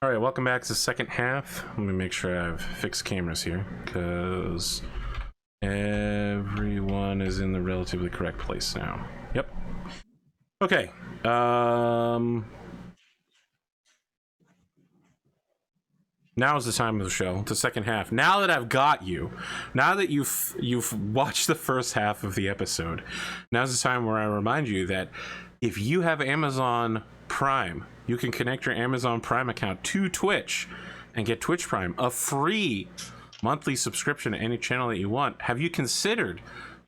All right, welcome back to the second half. Let me make sure I've fixed cameras here because everyone is in the relatively correct place now. Yep. Okay. Now is the time of the show, the second half. Now that I've got you, now that you've watched the first half of the episode, now's the time where I remind you that if you have Amazon Prime, you can connect your Amazon Prime account to Twitch and get Twitch Prime, a free monthly subscription to any channel that you want. Have you considered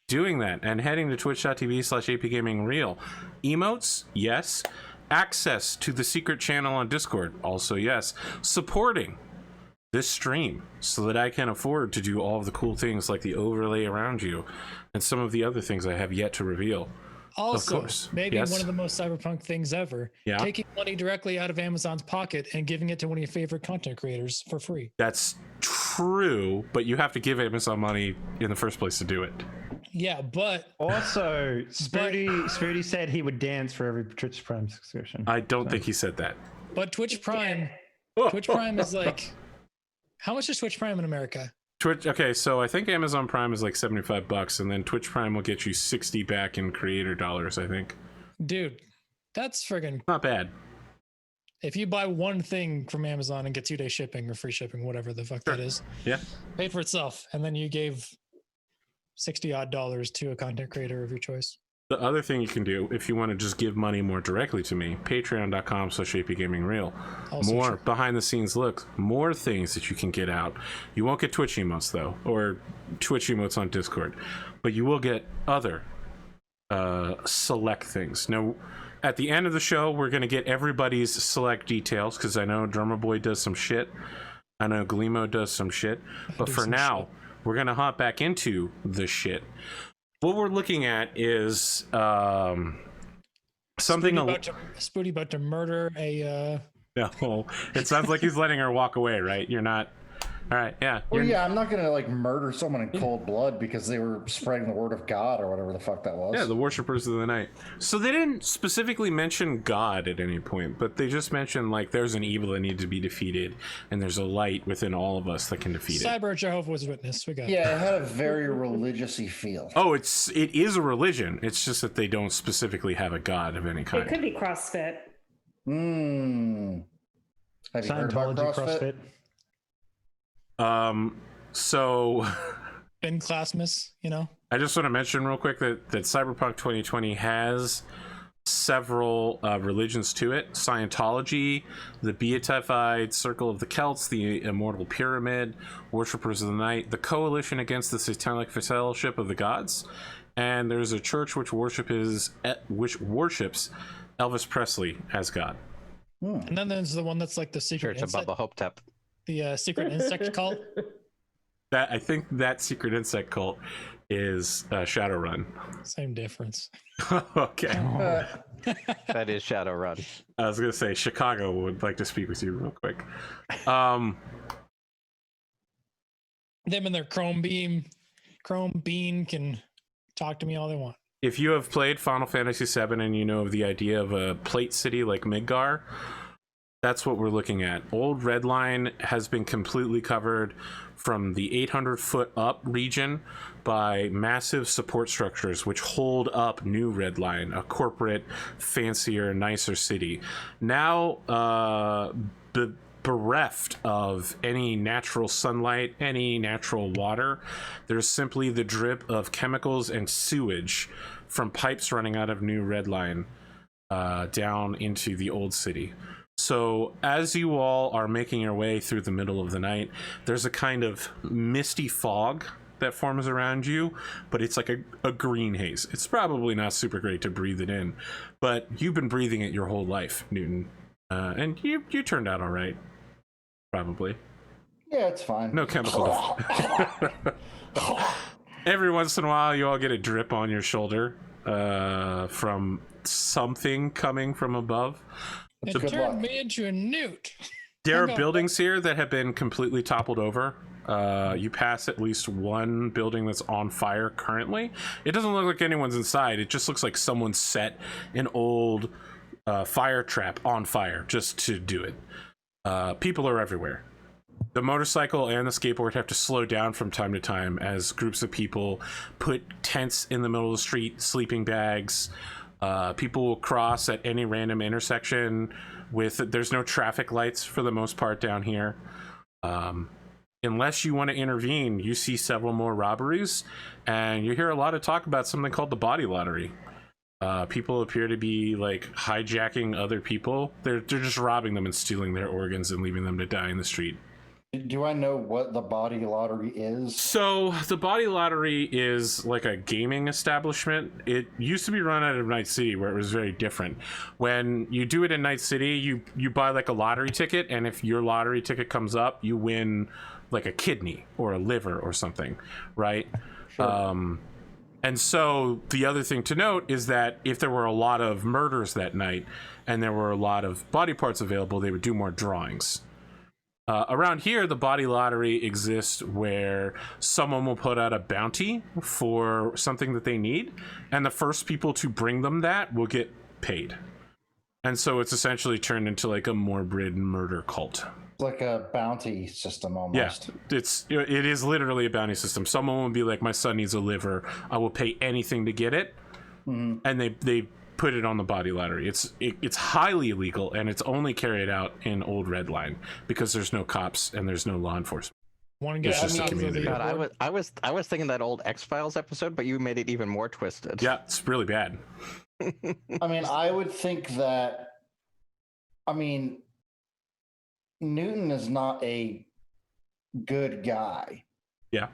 doing that and heading to twitch.tv/APGamingREAL? Emotes? Yes. Access to the secret channel on Discord? Also yes. Supporting this stream so that I can afford to do all of the cool things like the overlay around you and some of the other things I have yet to reveal. Also, of course. maybe Yes. one of the most cyberpunk things ever, taking money directly out of Amazon's pocket and giving it to one of your favorite content creators for free. That's true, but you have to give Amazon money in the first place to do it. Yeah, but also Spooty said he would dance for every Twitch Prime subscription. I don't think he said that. But Twitch Prime is like, how much is Twitch Prime in America? Twitch, okay, so I think Amazon Prime is like $75, and then Twitch Prime will get you 60 back in creator dollars, I think. Dude, that's friggin' not bad. If you buy one thing from Amazon and get 2-day shipping or free shipping, whatever the fuck that is, yeah, paid for itself, and then you gave $60 to a content creator of your choice. The other thing you can do, if you want to just give money more directly to me, patreon.com/APGamingREAL. More true. behind the scenes looks, more things that you can get out. You won't get Twitch emotes though, or Twitch emotes on Discord, but you will get other select things. Now, at the end of the show, we're going to get everybody's select details, because I know Drumurboy does some shit. I know Glimo does some shit. But for now, we're going to hop back into the shit. What we're looking at is something Spooty about to murder a No, it sounds like he's letting her walk away, right? You're not. All right, yeah. Well, yeah, I'm not gonna like murder someone in cold blood because they were spreading the word of God or whatever the fuck that was. Yeah, the worshippers of the night. So they didn't specifically mention God at any point, but they just mentioned like there's an evil that needs to be defeated, and there's a light within all of us that can defeat it. Cyber Jehovah's Witness. We got Yeah, it had a very religious-y feel. Oh, it is a religion. It's just that they don't specifically have a god of any kind. It could be CrossFit. Have you heard about CrossFit? So Ben Classmas, you know. I just want to mention real quick that Cyberpunk 2020 has several religions to it. Scientology, the Beatified Circle of the Celts, the Immortal Pyramid, Worshippers of the Night, the Coalition Against the Satanic Fellowship of the Gods, and there's a church which worships Elvis Presley as God. And then there's the one that's like the secret Church of Bubba Hopetep. The secret insect cult. I think that secret insect cult is Shadowrun. Same difference. Okay. That is Shadowrun. I was gonna say Chicago would like to speak with you real quick. Them and their Chrome Bean can talk to me all they want. If you have played Final Fantasy VII and you know of the idea of a plate city like Midgar, that's what we're looking at. Old Redline has been completely covered from the 800-foot up region by massive support structures which hold up New Redline, a corporate, fancier, nicer city. Now, bereft of any natural sunlight, any natural water, there's simply the drip of chemicals and sewage from pipes running out of New Redline down into the old city. So as you all are making your way through the middle of the night, there's a kind of misty fog that forms around you, but it's like a green haze. It's probably not super great to breathe it in, but you've been breathing it your whole life, Newton, and you turned out all right, probably. Yeah, it's fine. No chemical. Every once in a while, you all get a drip on your shoulder from something coming from above. It turned me into a newt. There are buildings here that have been completely toppled over. You pass at least one building that's on fire currently. It doesn't look like anyone's inside. It just looks like someone set an old fire trap on fire just to do it. People are everywhere. The motorcycle and the skateboard have to slow down from time to time as groups of people put tents in the middle of the street, sleeping bags. People will cross at any random intersection there's no traffic lights for the most part down here. Unless you want to intervene, you see several more robberies, and you hear a lot of talk about something called the body lottery. People appear to be like hijacking other people. They're just robbing them and stealing their organs and leaving them to die in the street. Do I know what the body lottery is? So the body lottery is like a gaming establishment. It used to be run out of Night City, where it was very different. When you do it in Night City, you buy like a lottery ticket, and if your lottery ticket comes up, you win like a kidney or a liver or something, right? Sure. And so the other thing to note is that if there were a lot of murders that night and there were a lot of body parts available, they would do more drawings. Around here, the body lottery exists where someone will put out a bounty for something that they need, and the first people to bring them that will get paid. And so it's essentially turned into like a morbid murder cult. Like a bounty system almost. Yeah, it is literally a bounty system. Someone will be like, my son needs a liver, I will pay anything to get it. Mm-hmm. And they put it on the body lottery. It's highly illegal, and it's only carried out in Old Redline because there's no cops and there's no law enforcement. It's just a community. God, I was thinking that old X-Files episode, but you made it even more twisted. Yeah, it's really bad. I mean, I would think that, Newton is not a good guy. Yeah.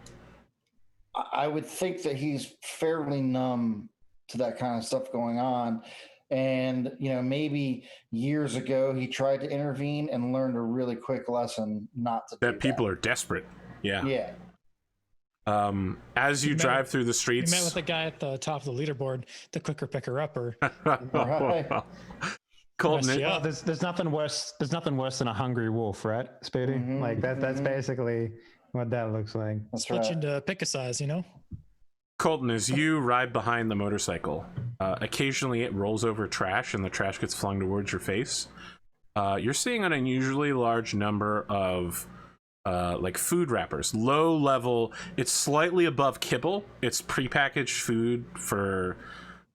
I would think that he's fairly numb to that kind of stuff going on. And, maybe years ago he tried to intervene and learned a really quick lesson not to do that. People are desperate. Yeah. Yeah. As you drive through the streets. You met with the guy at the top of the leaderboard, the quicker picker upper. Right. Coltan, there's nothing worse. There's nothing worse than a hungry wolf, right, Speedy? Mm-hmm, like that. That's basically what that looks like. That's Split you into pick a size, Coltan, as you ride behind the motorcycle, occasionally it rolls over trash and the trash gets flung towards your face. You're seeing an unusually large number of like food wrappers, low level. It's slightly above kibble. It's prepackaged food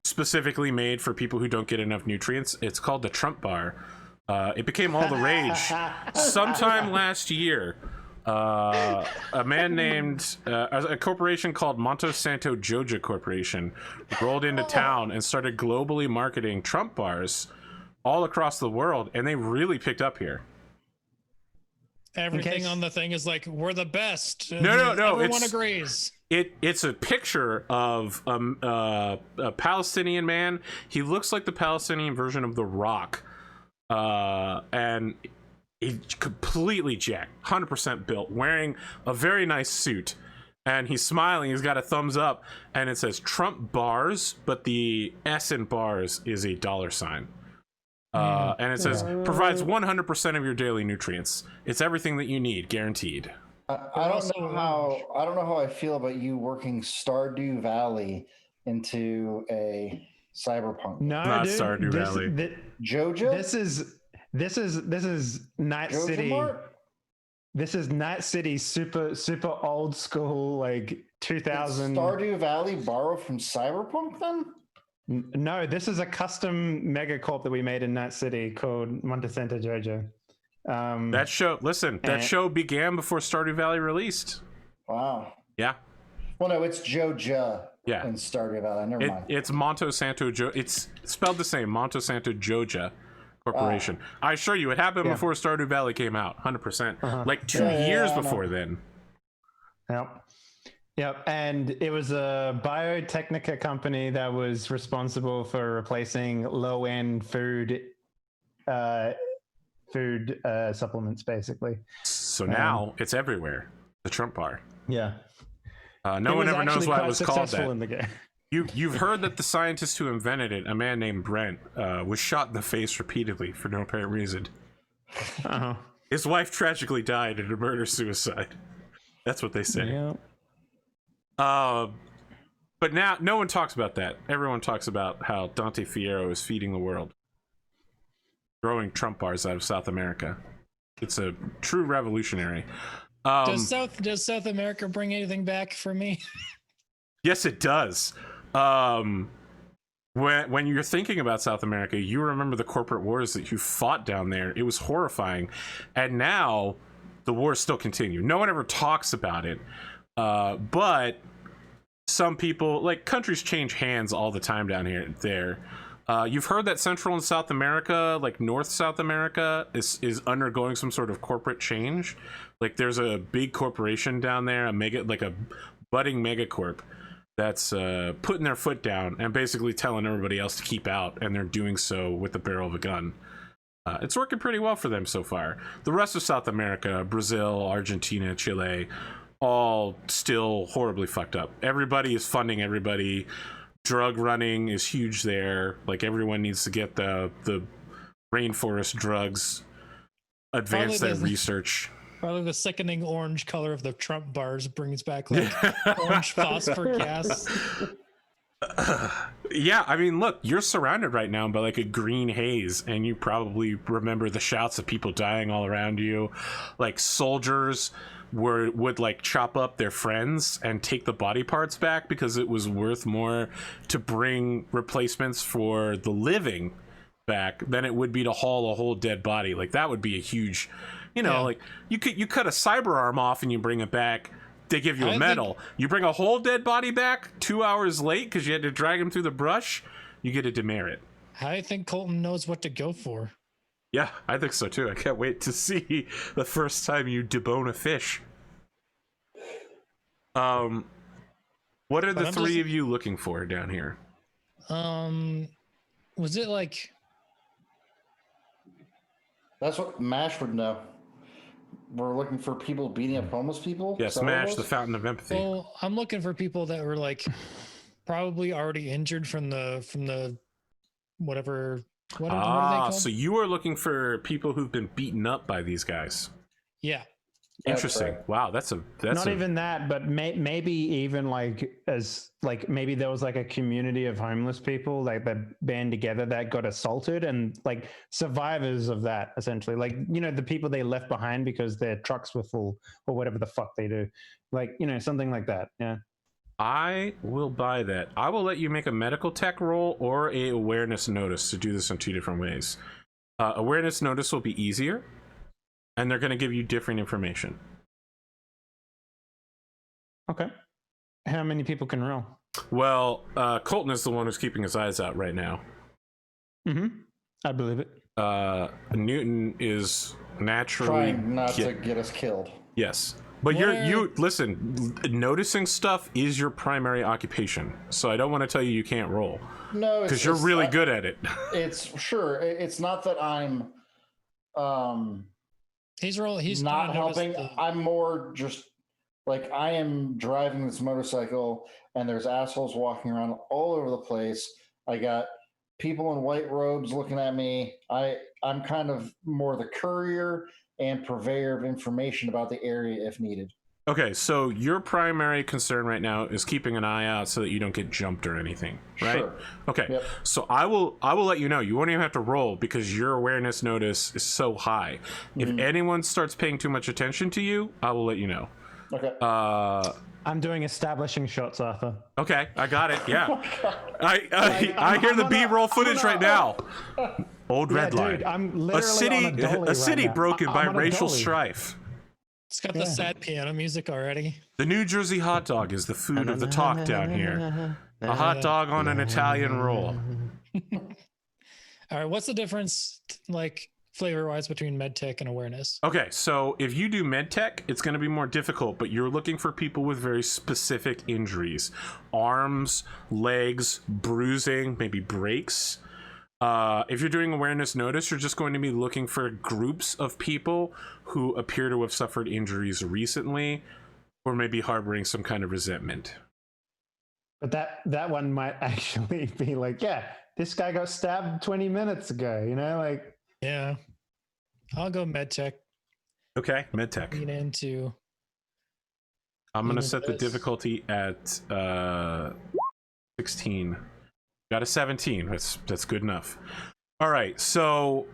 specifically made for people who don't get enough nutrients. It's called the Trump Bar. It became all the rage sometime last year. A man named a corporation called Monsanto Joja Corporation rolled into town and started globally marketing Trump bars all across the world, and they really picked up here. Everything on the thing is like, we're the best. No. Everyone agrees. It's a picture of a Palestinian man. He looks like the Palestinian version of The Rock, and he's completely jacked, 100% built, wearing a very nice suit, and he's smiling. He's got a thumbs up, and it says Trump Bars, but the S in bars is a $sign. And it says provides 100% of your daily nutrients. It's everything that you need, guaranteed. I don't know how I feel about you working Stardew Valley into a Cyberpunk. No, not dude, Stardew Valley. Joja? This is Night Joja City. Mart? This is Night City, super old school, like 2000. Did Stardew Valley borrow from Cyberpunk then? No, this is a custom Megacorp that we made in Night City called Monsanto Joja. That show began before Stardew Valley released. Wow. Yeah. Well, no, it's Joja. Yeah. In Stardew Valley. Never mind. It's Monsanto It's spelled the same. Monsanto Joja Corporation. I assure you, it happened before Stardew Valley came out. 100%. Like 2 years before then. Yep, and it was a biotechnica company that was responsible for replacing low-end food supplements, basically. So now it's everywhere. The Trump Bar. Yeah. No one ever knows why it was called that. In the game. You've heard that the scientist who invented it, a man named Brent, was shot in the face repeatedly for no apparent reason. His wife tragically died in a murder-suicide. That's what they say. Yeah. But now no one talks about that. Everyone talks about how Dante Fierro is feeding the world, growing Trump bars out of South America. It's a true revolutionary. Does South America bring anything back for me? Yes, it does. When you're thinking about South America, you remember the corporate wars that you fought down there. It was horrifying, and now the wars still continue. No one ever talks about it, but some people, like, countries change hands all the time down there. You've heard that Central and South America, like North South America, is undergoing some sort of corporate change. Like, there's a big corporation down there, like a budding Megacorp, that's putting their foot down and basically telling everybody else to keep out, and they're doing so with the barrel of a gun. It's working pretty well for them so far. The rest of South America, Brazil, Argentina, Chile, all still horribly fucked up. Everybody is funding everybody. Drug running is huge there. Like, everyone needs to get the rainforest drugs, advance their research. Probably the sickening orange color of the Trump bars brings back, like, orange phosphor gas. Yeah, I mean, look, you're surrounded right now by like a green haze, and you probably remember the shouts of people dying all around you. Like, soldiers would like chop up their friends and take the body parts back because it was worth more to bring replacements for the living back than it would be to haul a whole dead body. Like, that would be a huge, like, you cut a cyber arm off and you bring it back, they give you a medal. You bring a whole dead body back 2 hours late because you had to drag him through the brush, you get a demerit. I think Colton knows what to go for. Yeah, I think so too. I can't wait to see the first time you debone a fish. What are the three of you looking for down here? Was it like... That's what MASH would know. We're looking for people beating up homeless people? Yes, MASH, the fountain of empathy. Well, I'm looking for people that were like probably already injured from the whatever. What are they called? So you are looking for people who've been beaten up by these guys. Yeah. Interesting. Right. Wow, that's not even that, but maybe even maybe there was like a community of homeless people like that band together that got assaulted, and like survivors of that, essentially, like, the people they left behind because their trucks were full or whatever the fuck they do, like, something like that. Yeah, I will buy that. I will let you make a medical tech roll or a awareness notice to do this in two different ways. Awareness notice will be easier, and they're going to give you different information. Okay. How many people can roll? Well, Colton is the one who's keeping his eyes out right now. Mm-hmm. I believe it. Newton is naturally trying not to get us killed. Yes. But you listen, noticing stuff is your primary occupation. So I don't want to tell you can't roll. No, because you're really good at it. It's sure. It's not that I'm He's not helping. I'm more just like, I am driving this motorcycle and there's assholes walking around all over the place. I got people in white robes looking at me. I'm kind of more the courier and purveyor of information about the area if needed. Okay, so your primary concern right now is keeping an eye out so that you don't get jumped or anything, right? Sure. Okay. Yep. So I will let you know. You won't even have to roll because your awareness notice is so high. If anyone starts paying too much attention to you, I will let you know. Okay. I'm doing establishing shots, Arthur. Okay, I got it. Yeah. I hear the B-roll footage right now. Old Redline. Dude, I'm literally a city broken by racial strife. It's got the sad piano music already. The New Jersey hot dog is the food of the talk down here. A hot dog on an Italian roll. All right, what's the difference, like, flavor-wise between Medtech and awareness? Okay, so if you do Medtech, it's going to be more difficult, but you're looking for people with very specific injuries. Arms, legs, bruising, maybe breaks. If you're doing awareness notice, you're just going to be looking for groups of people who appear to have suffered injuries recently or maybe harboring some kind of resentment. But that one might actually be like, yeah, this guy got stabbed 20 minutes ago, like. Yeah. I'll go Medtech. Okay, Medtech. Lean into. I'm going to set the difficulty at 16. Got a 17. That's good enough. All right, so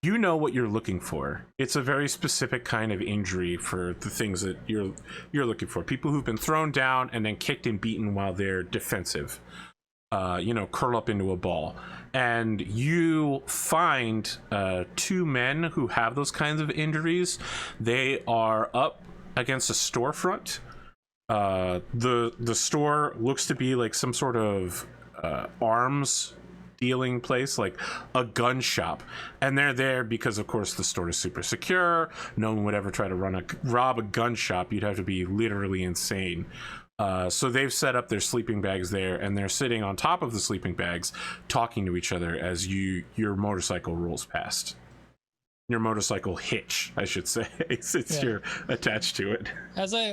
you know what you're looking for. It's a very specific kind of injury for the things that you're looking for. People who've been thrown down and then kicked and beaten while they're defensive. Curl up into a ball. And you find 2 men who have those kinds of injuries. They are up against a storefront. The store looks to be like some sort of arms dealing place, like a gun shop, and they're there because of course the store is super secure. No one would ever try to rob a gun shop. You'd have to be literally insane. So they've set up their sleeping bags there, and they're sitting on top of the sleeping bags talking to each other as your motorcycle rolls past. Your motorcycle hitch, I should say, since you're attached to it.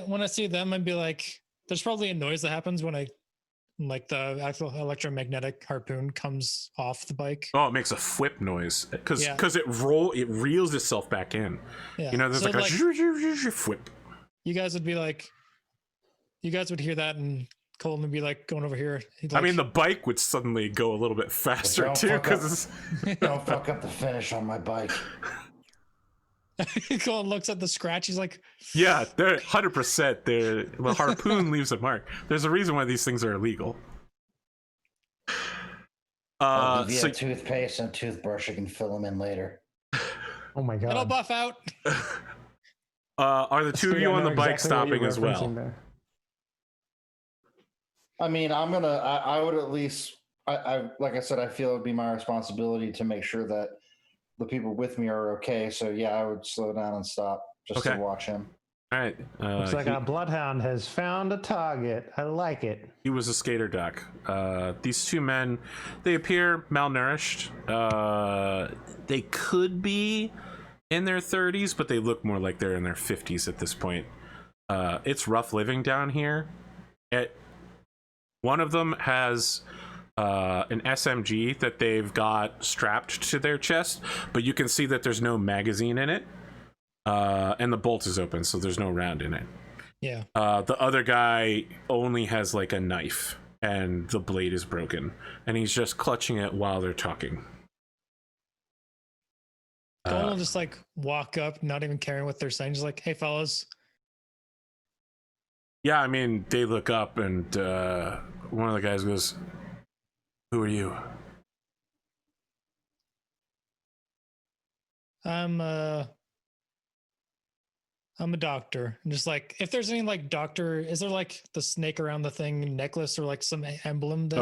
When I see them, I'd be like, there's probably a noise that happens when the actual electromagnetic harpoon comes off the bike. Oh, it makes a whip noise because it reels itself back in. Yeah. You know, there's like a whip. You guys would hear that, and Colton would be like going over here. I mean, the bike would suddenly go a little bit faster too because don't fuck up the finish on my bike. Colton looks at the scratch. He's like, "Yeah, they're 100%. The harpoon leaves a mark. There's a reason why these things are illegal." So toothpaste and toothbrush, you can fill them in later. Oh my god! It'll buff out. Are the 2 of you on the bike stopping as well? There. I mean, I would at least, like I said, I feel it would be my responsibility to make sure that the people with me are okay. So yeah, I would slow down and stop just to watch him. All right. Looks like our bloodhound has found a target. I like it. He was a skater duck. These 2 men, they appear malnourished. They could be in their 30s, but they look more like they're in their 50s at this point. It's rough living down here. One of them has an SMG that they've got strapped to their chest, but you can see that there's no magazine in it, and the bolt is open, so there's no round in it. Yeah. The other guy only has like a knife, and the blade is broken, and he's just clutching it while they're talking. Colton will just like walk up, not even caring what they're saying, just like, "Hey, fellas." Yeah, I mean, they look up, and one of the guys goes, "Who are you?" I'm a doctor. And just like, if there's any like doctor, is there like the snake around the thing necklace or like some emblem that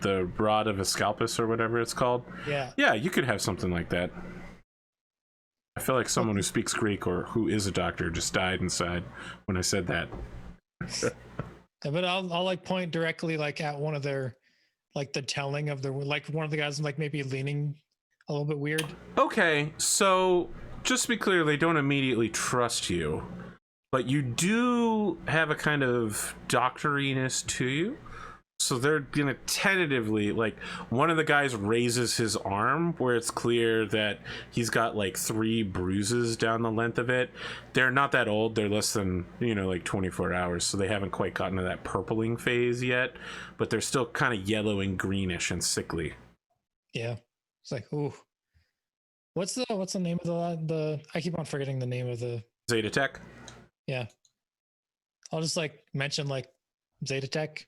the rod of Ascalpus or whatever it's called? Yeah, you could have something like that. I feel like someone who speaks Greek or who is a doctor just died inside when I said that. Yeah, but I'll like point directly like at one of their, like the telling of the, like one of the guys like maybe leaning a little bit weird. Okay, so just to be clear, they don't immediately trust you, but you do have a kind of doctoriness to you. So they're gonna tentatively, like, one of the guys raises his arm where it's clear that he's got like 3 bruises down the length of it. They're not that old. They're less than, like 24 hours. So they haven't quite gotten to that purpling phase yet, but they're still kind of yellow and greenish and sickly. Yeah. It's like, ooh, what's the name of the, I keep on forgetting the name of the Zeta Tech. Yeah. I'll just like mention like Zeta Tech.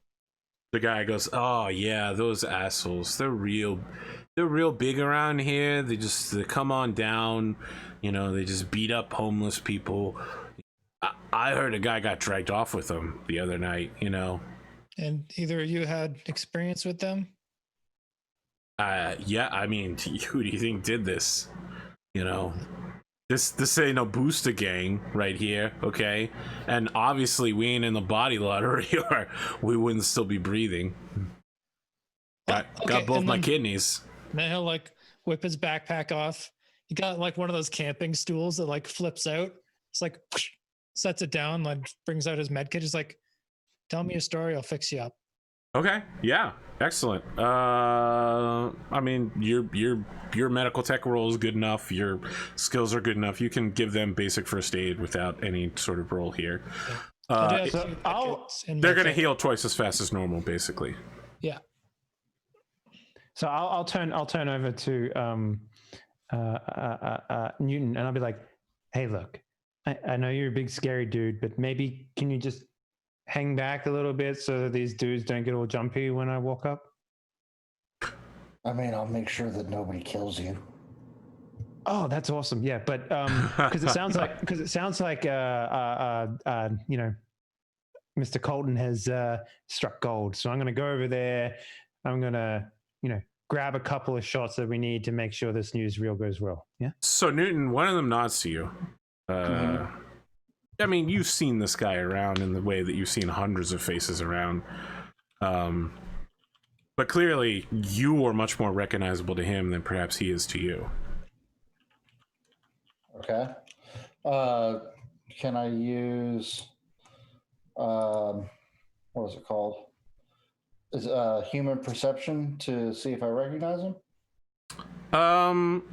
The guy goes, "Oh yeah, those assholes. They're real big around here. They come on down. They just beat up homeless people. I heard a guy got dragged off with them the other night. And either of you had experience with them? Yeah. I mean, who do you think did this? This ain't no booster gang right here, okay? And obviously we ain't in the body lottery or we wouldn't still be breathing. Got both my kidneys." Then he'll like whip his backpack off. He got like one of those camping stools that like flips out. It's like sets it down, like brings out his med kit. He's like, "Tell me a story, I'll fix you up." Okay, yeah, excellent. I mean, your medical tech role is good enough. Your skills are good enough. You can give them basic first aid without any sort of role here. They're going to heal twice as fast as normal, basically. Yeah. So I'll turn over to Newton, and I'll be like, hey, look, I know you're a big scary dude, but maybe can you just hang back a little bit so that these dudes don't get all jumpy when I walk up? I mean, I'll make sure that nobody kills you. Oh, that's awesome. Yeah, but because it sounds like you know, Mr. Coltan has struck gold. So I'm going to go over there. I'm going to, you know, grab a couple of shots that we need to make sure this newsreel goes well. Yeah. So Newton, one of them nods to you. I mean, you've seen this guy around in the way that you've seen hundreds of faces around. But clearly you are much more recognizable to him than perhaps he is to you. Okay. Can I use what is it called? Is human perception to see if I recognize him?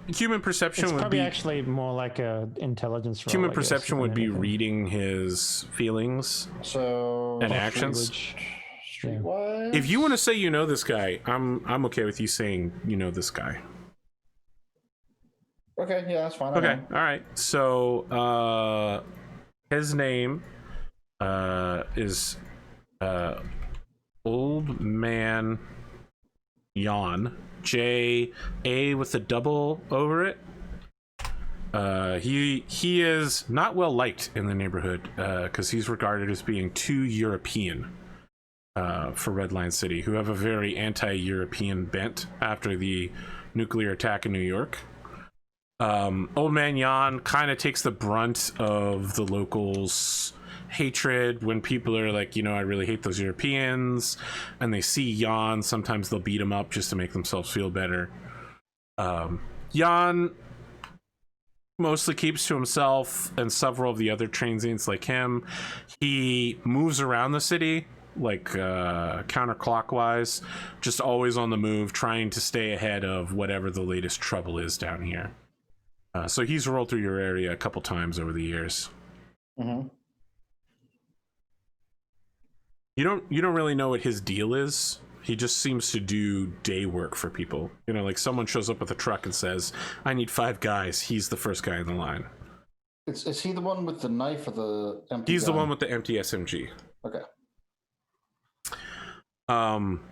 Human perception It's would probably be actually more like a intelligence roll, human I guess, perception than would be anything. reading his feelings So and actions. streetwise. If you want to say you know this guy, I'm okay with you saying you know this guy. Okay, yeah, that's fine. Okay, all right. So his name is Old Man Jan. J-A with a double over it. He is not well liked in the neighborhood because he's regarded as being too European for Redline City, who have a very anti-European bent after the nuclear attack in New York. Old Man Jan kind of takes the brunt of the locals' hatred when people are like, you know, I really hate those Europeans, and they see Jan, sometimes they'll beat him up just to make themselves feel better. Jan mostly keeps to himself and several of the other transients like him. He moves around the city like counterclockwise, just always on the move, trying to stay ahead of whatever the latest trouble is down here. So he's rolled through your area a couple times over the years. Mm-hmm. You don't really know what his deal is. He just seems to do day work for people. You know, like someone shows up with a truck and says, I need 5 guys. He's the first guy in the line. Is he the one with the knife or the empty He's gun? the one with the empty SMG. Okay.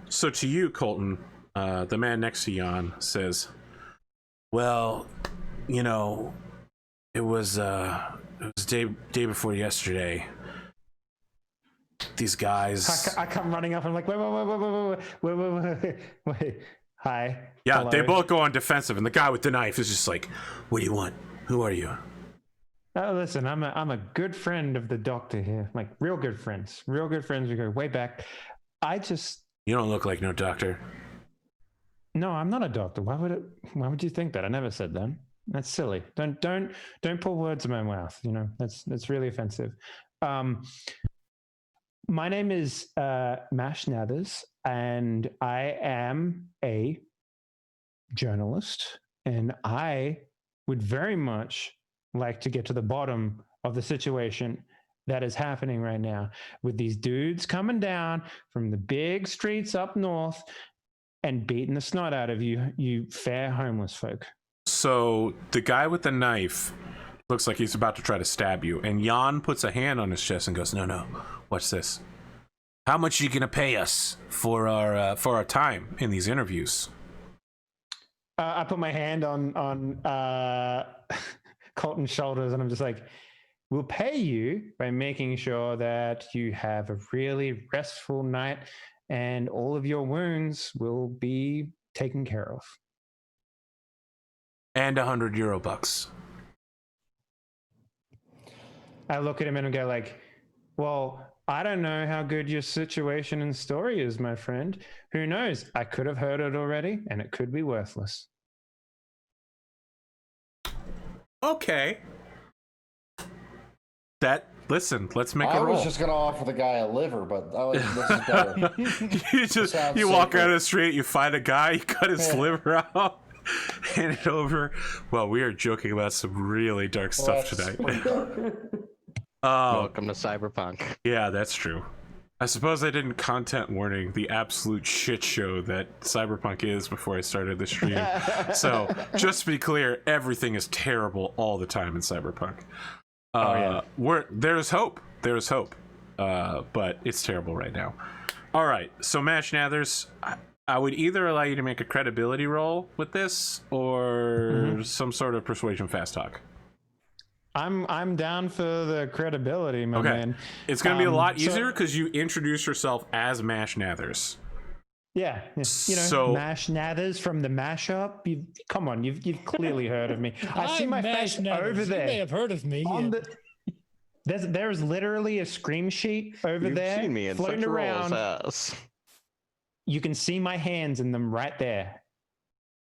So to you, Coltan, the man next to Jan says, well, you know, it was day before yesterday. These guys. I come running up. I'm like, wait. Hi. Yeah, Hello. they both go on defensive, and the guy with the knife is just like, what do you want? Who are you? Oh, listen, I'm a good friend of the doctor here. Like real good friends. We go way back. You don't look like no doctor. No, I'm not a doctor. Why would you think that? I never said that. That's silly. Don't put words in my mouth. You know, that's really offensive. My name is Nathers, and I am a journalist, and I would very much like to get to the bottom of the situation that is happening right now with these dudes coming down from the big streets up north and beating the snot out of you fair homeless folk. So the guy with the knife looks like he's about to try to stab you, and Jan puts a hand on his chest and goes, no, watch this. How much are you gonna pay us for our time in these interviews? I put my hand on Colton's shoulders, and I'm just like, we'll pay you by making sure that you have a really restful night and all of your wounds will be taken care of. And €100. I look at him and I go like, well, I don't know how good your situation and story is, my friend. Who knows? I could have heard it already and it could be worthless. Okay. Listen, let's make I a roll. was just gonna offer the guy a liver, but this is better. you walk out of the street, you find a guy, you cut his liver out, hand it over. Well, we are joking about some really dark stuff tonight. Welcome to Cyberpunk. Yeah, that's true. I suppose I didn't content warning the absolute shit show that Cyberpunk is before I started the stream. So, just to be clear, everything is terrible all the time in Cyberpunk. There's hope. There's hope. But it's terrible right now. All right. So, Mash Nathers, I would either allow you to make a credibility roll with this or some sort of persuasion fast talk. I'm down for the credibility, my man. It's going to be a lot easier because you introduce yourself as Mash Nathers. Yeah, you know, Mash Nathers from the mashup. Come on, you've clearly heard of me. I see my face over there. You may have heard of me. There's literally a scream sheet over there. You've seen me in floating such around. roles as... You can see my hands in them right there.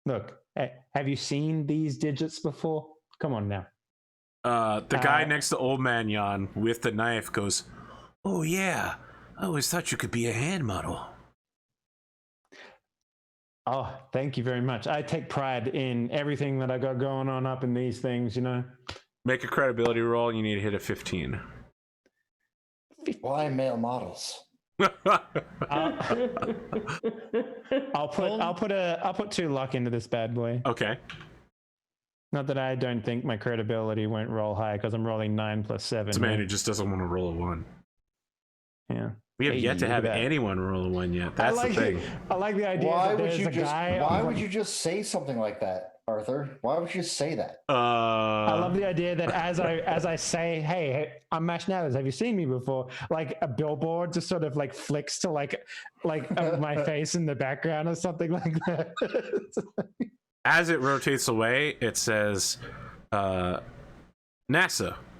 Look, have you seen these digits before? Come on now. The guy next to Old Man Jan with the knife goes, "Oh yeah, I always thought you could be a hand model." Oh, thank you very much. I take pride in everything that I got going on up in these things, you know. Make a credibility roll. You need to hit a 15. Why male models? I'll put 2 luck into this bad boy. Okay. Not that I don't think my credibility won't roll high because I'm rolling 9 plus 7. It's a man who just doesn't want to roll a 1. Yeah. We have yet to have anyone roll a 1 yet. That's the thing. I like the idea that there's a guy. Why would you just say something like that, Arthur? Why would you just say that? I love the idea that as I say, hey, I'm Mash Nathers. Have you seen me before? Like a billboard just sort of like flicks to like my face in the background or something like that. As it rotates away, it says, NASA,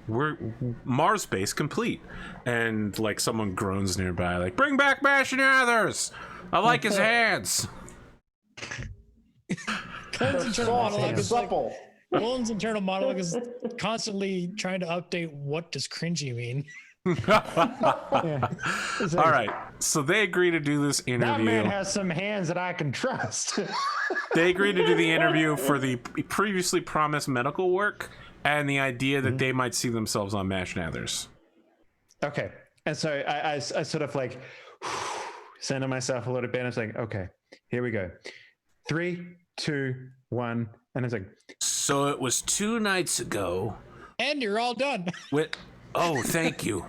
we're Mars base complete. And like someone groans nearby, like, bring back Mash Nathers! I like his hands. Colin's internal monologue is like, supple. Colin's internal monologue is constantly trying to update what does cringy mean. All right, so they agree to do this interview. That man has some hands that I can trust. They agreed to do the interview for the previously promised medical work and the idea that they might see themselves on Mash Nathers. Okay, and so I sort of like center myself a little bit. And it's like, okay, here we go. 3, 2, 1, and it's like. So it was 2 nights ago. And you're all done. Oh, thank you,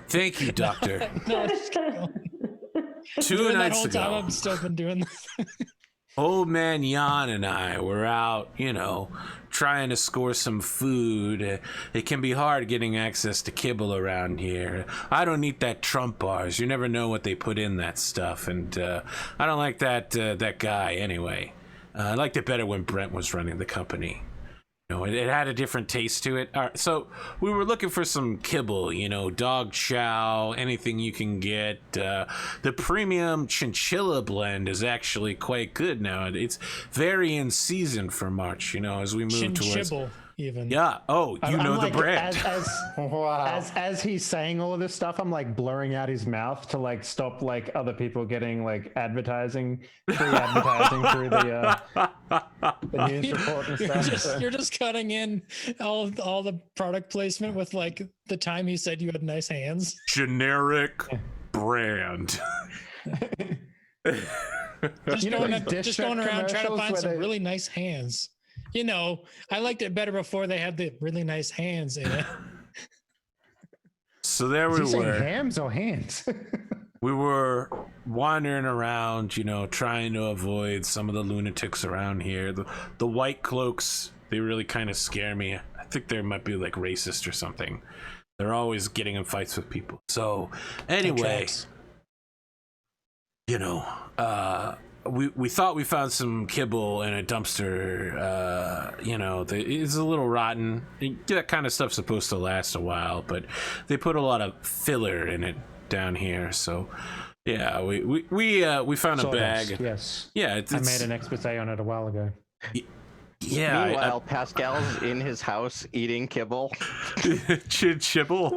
doctor. No, just keep going. 2 nights ago. I've still been doing this. Old Man Jan and I were out, trying to score some food. It can be hard getting access to kibble around here. I don't eat that Trump bars. You never know what they put in that stuff, and I don't like that guy anyway. I liked it better when Brent was running the company. It had a different taste to it. All right, so we were looking for some kibble, dog chow, anything you can get. The premium chinchilla blend is actually quite good now. It's very in season for March, as we move towards. Even. Yeah. Oh, you know the brand. As he's saying all of this stuff, I'm like blurring out his mouth to like stop like other people getting like free advertising through the news report and stuff. You're just cutting in all the product placement with like the time he said you had nice hands. Generic brand. Just going around trying to find some really nice hands. I liked it better before they had the really nice hands in it. So there we were. Hams or hands? We were wandering around, trying to avoid some of the lunatics around here. The white cloaks, they really kind of scare me. I think they might be like racist or something. They're always getting in fights with people. So anyway, we thought we found some kibble in a dumpster. It's a little rotten. That kind of stuff's supposed to last a while, but they put a lot of filler in it down here. So, yeah, we found a bag. Yes. Yeah, I made an expose on it a while ago. Yeah. Meanwhile, Pascal's in his house eating kibble. Chibble.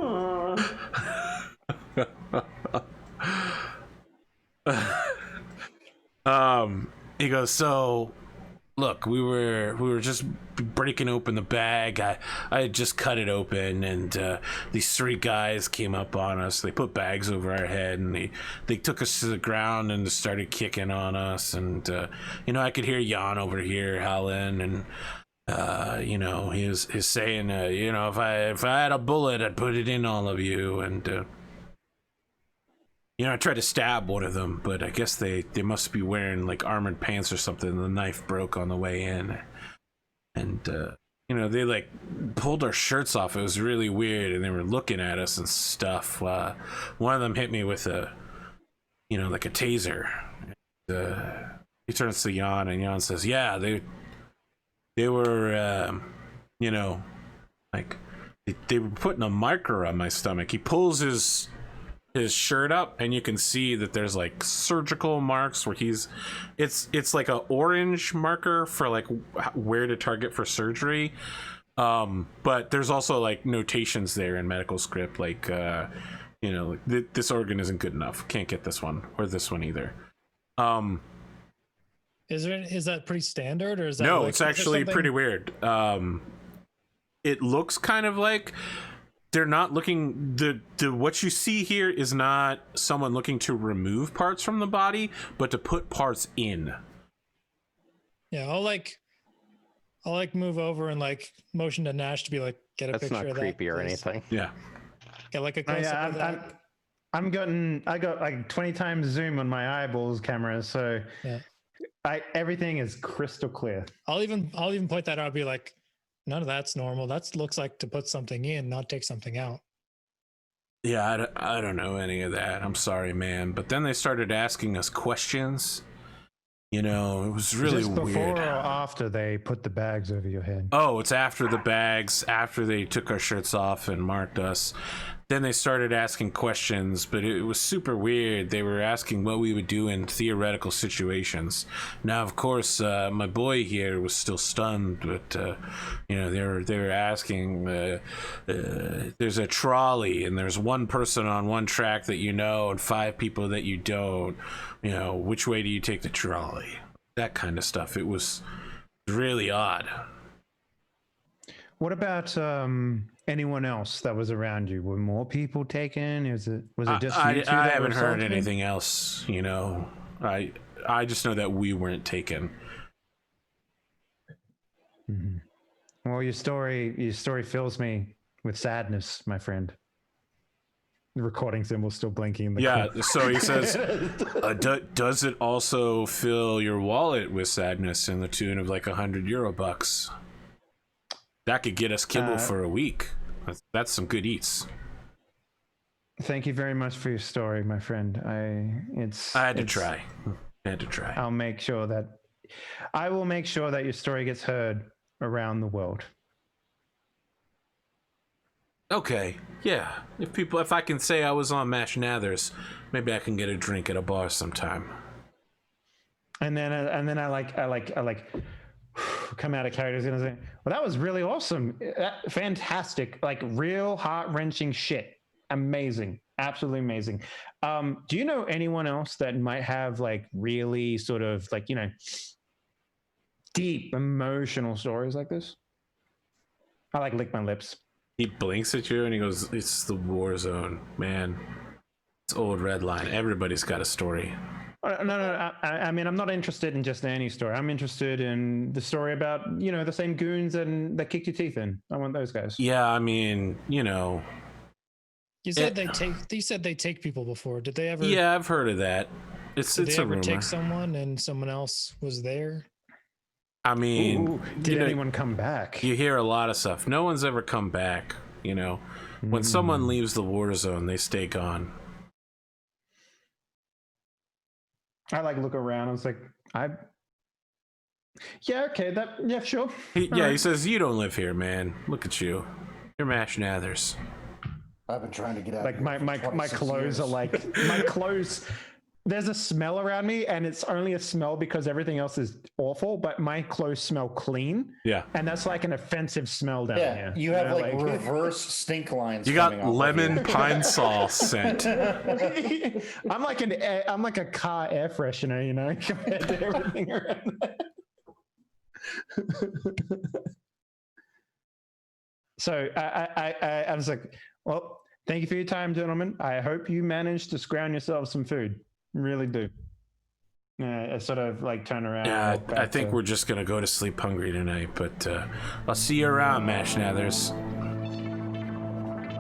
He goes, so look, we were just breaking open the bag. I had just cut it open, and these three guys came up on us. They put bags over our head, and they took us to the ground and started kicking on us. And I could hear Jan over here howling, and he's saying, if I had a bullet, I'd put it in all of you. And I tried to stab one of them, but I guess they must be wearing like armored pants or something. The knife broke on the way in, and they like pulled our shirts off. It was really weird, and they were looking at us and stuff. One of them hit me with a taser. He turns to Jan, and Jan says, "Yeah, they were, they were putting a marker on my stomach." He pulls his shirt up, and you can see that there's like surgical marks where it's like a orange marker for like where to target for surgery, but there's also like notations there in medical script like this organ isn't good enough, can't get this one or this one either. Is that pretty standard, or is that no, like, it's actually pretty weird. It looks kind of like they're not looking, the what you see here is not someone looking to remove parts from the body, but to put parts in. Yeah, I'll move over and like motion to Nash to be like, get a That's picture not of that. creepy or please. anything. Yeah. Get like a close up of that. I got like 20 times zoom on my eyeballs camera, so Yeah. Everything is crystal clear. I'll even point that out. I'll be like, none of that's normal. That looks like to put something in, not take something out. Yeah, I don't know any of that. I'm sorry, man. But then they started asking us questions. It was really Just before weird. or after they put the bags over your head? Oh, it's after the bags, after they took our shirts off and marked us. Then they started asking questions, but it was super weird. They were asking what we would do in theoretical situations. Now, of course, my boy here was still stunned, but they were asking. There's a trolley, and there's one person on one track that and 5 people that you don't. Which way do you take the trolley? That kind of stuff. It was really odd. What about anyone else that was around you? Were more people taken? Was it just you two? I haven't heard anything else. I just know that we weren't taken. Mm-hmm. Well, your story fills me with sadness, my friend. The recording symbol still blinking in the corner. So he says, does it also fill your wallet with sadness in the tune of like €100 that could get us kibble for a week? That's some good eats. Thank you very much for your story, my friend. I had to try. I will make sure that your story gets heard around the world. Okay, yeah. If I can say I was on Nathers, maybe I can get a drink at a bar sometime. And then I come out of characters and say, well, that was really awesome. Fantastic. Like real heart-wrenching shit. Amazing. Absolutely amazing. Do you know anyone else that might have like really sort of like, deep emotional stories like this? I like lick my lips. He blinks at you and he goes, "It's the war zone, man. It's old Redline. Everybody's got a story." No. I mean, I'm not interested in just any story. I'm interested in the story about, the same goons that kicked your teeth in. I want those guys. Yeah, I mean, You said they take people before. Did they ever? Yeah, I've heard of that. Did It's they a ever rumor. take someone and someone else was there? I mean, Ooh, did anyone come back? You hear a lot of stuff. No one's ever come back. When someone leaves the war zone, they stay gone. I look around. I was like, yeah, sure. He says, "You don't live here, man. Look at you. You're Nathers." I've been trying to get out. Like my clothes are like my clothes. There's a smell around me, and it's only a smell because everything else is awful. But my clothes smell clean. Yeah, and that's like an offensive smell down here. You have like reverse stink lines. You got lemon pine saw scent. I'm like a car air freshener, compared to everything around there. So I was like, well, thank you for your time, gentlemen. I hope you managed to scrounge yourselves some food. Really do. I sort of like turn around. Yeah, and walk I back think to- we're just gonna go to sleep hungry tonight, but I'll see you around, Mash Nathers.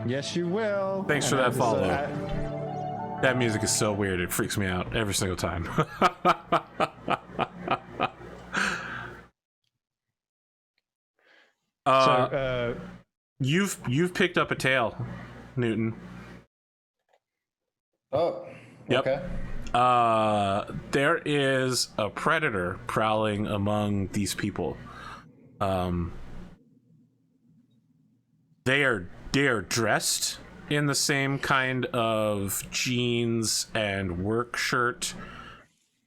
Yes, you will. Thanks for And that I just, follow. That music is so weird, it freaks me out every single time. You've picked up a tail, Newton. Oh, Yep. okay. There is a predator prowling among these people. They are dressed in the same kind of jeans and work shirt,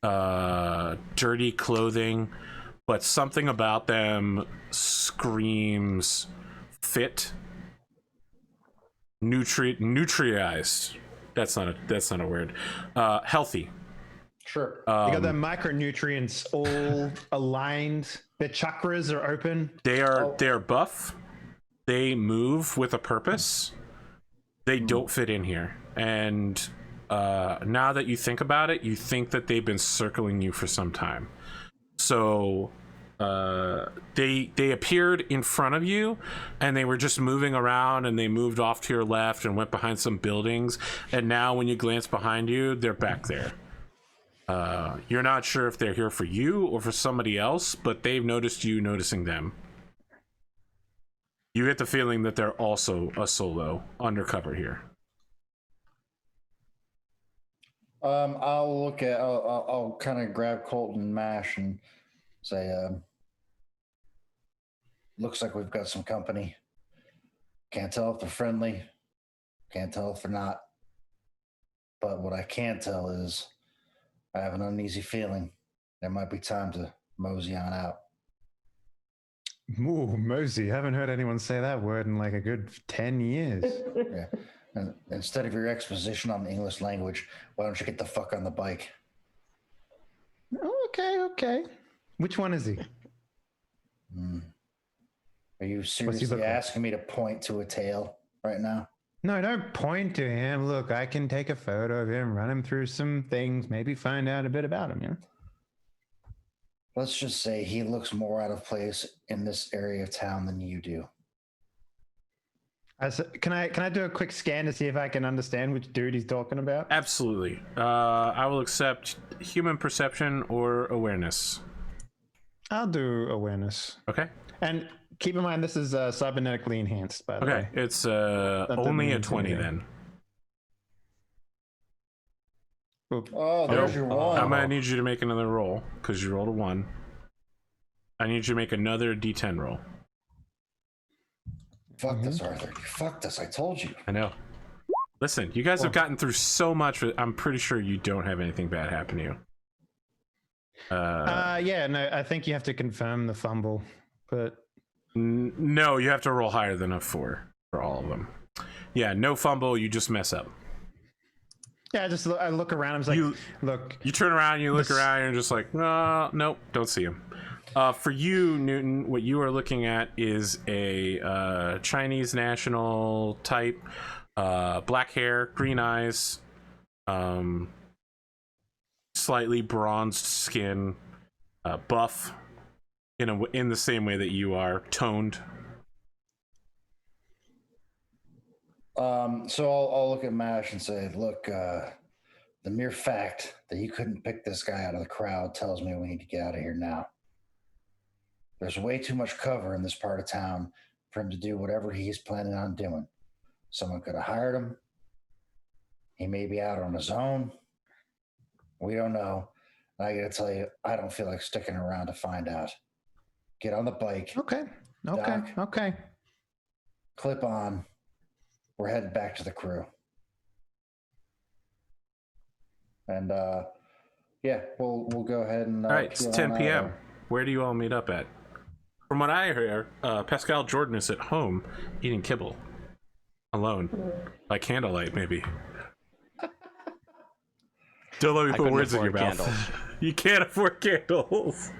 dirty clothing, but something about them screams fit, nutriized. That's not a word. Healthy. Sure. they got their micronutrients all aligned. Their chakras are open. They are buff. They move with a purpose. They don't fit in here. And now that you think about it, you think that they've been circling you for some time. So they appeared in front of you, and they were just moving around, and they moved off to your left and went behind some buildings. And now when you glance behind you, they're back there. You're not sure if they're here for you or for somebody else, but they've noticed you noticing them. You get the feeling that they're also a solo undercover here. I'll kind of grab Colton and Mash and say, looks like we've got some company. Can't tell if they're friendly. Can't tell if they're not. But what I can tell is I have an uneasy feeling there might be time to mosey on out. Ooh, mosey. Haven't heard anyone say that word in like a good 10 years. Yeah. And instead of your exposition on the English language, why don't you get the fuck on the bike? Okay. Which one is he? Are you look seriously like? asking me to point to a tail right now? No, don't point to him. Look, I can take a photo of him, run him through some things, maybe find out a bit about him, you know? Let's just say he looks more out of place in this area of town than you do. Can I do a quick scan to see if I can understand which dude he's talking about? Absolutely. I will accept human perception or awareness. I'll do awareness. Okay. And keep in mind, this is cybernetically enhanced, by the Okay. way. It's doesn't only mean a 20 anything. then. Oop. Oh, there's your one. I'm gonna need you to make another roll because you rolled a 1. I need you to make another D10 roll. Fuck this, Arthur. You fucked us. I told you. I know. Listen, you guys have gotten through so much. I'm pretty sure you don't have anything bad happen to you. Yeah, no, I think you have to confirm the fumble, but No, you have to roll higher than a 4 for all of them. Yeah, no fumble. You just mess up. yeah, I look around. I was like, look, You turn around, you look This- around, and you're just like, nope, don't see him. For you, Newton, what you are looking at is a Chinese national type, black hair, green eyes, slightly bronzed skin, buff, in the same way that you are, toned. So I'll look at Mash and say, look, the mere fact that you couldn't pick this guy out of the crowd tells me we need to get out of here now. There's way too much cover in this part of town for him to do whatever he's planning on doing. Someone could have hired him. He may be out on his own. We don't know. And I got to tell you, I don't feel like sticking around to find out. Get on the bike, okay, Doc. Clip on. We're headed back to the crew. And yeah, we'll go ahead and All right, it's peel 10 on p.m. out. Where do you all meet up at? From what I hear, Pascal Jordan is at home eating kibble. Alone. By candlelight, maybe. Don't let me I put couldn't words in your afford mouth. candles. You can't afford candles.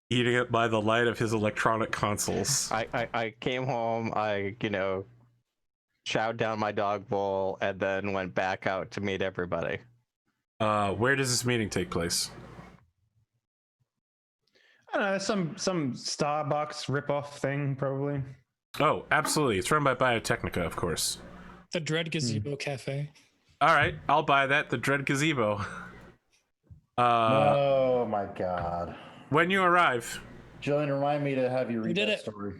Eating it by the light of his electronic consoles. I came home, chowed down my dog bowl, and then went back out to meet everybody. Where does this meeting take place? I don't know, some Starbucks rip-off thing, probably. Oh, absolutely. It's run by Biotechnica, of course. The Dread Gazebo Cafe. All right, I'll buy that. The Dread Gazebo. Oh my God. When you arrive, Jillian, remind me to have you read did that it. story.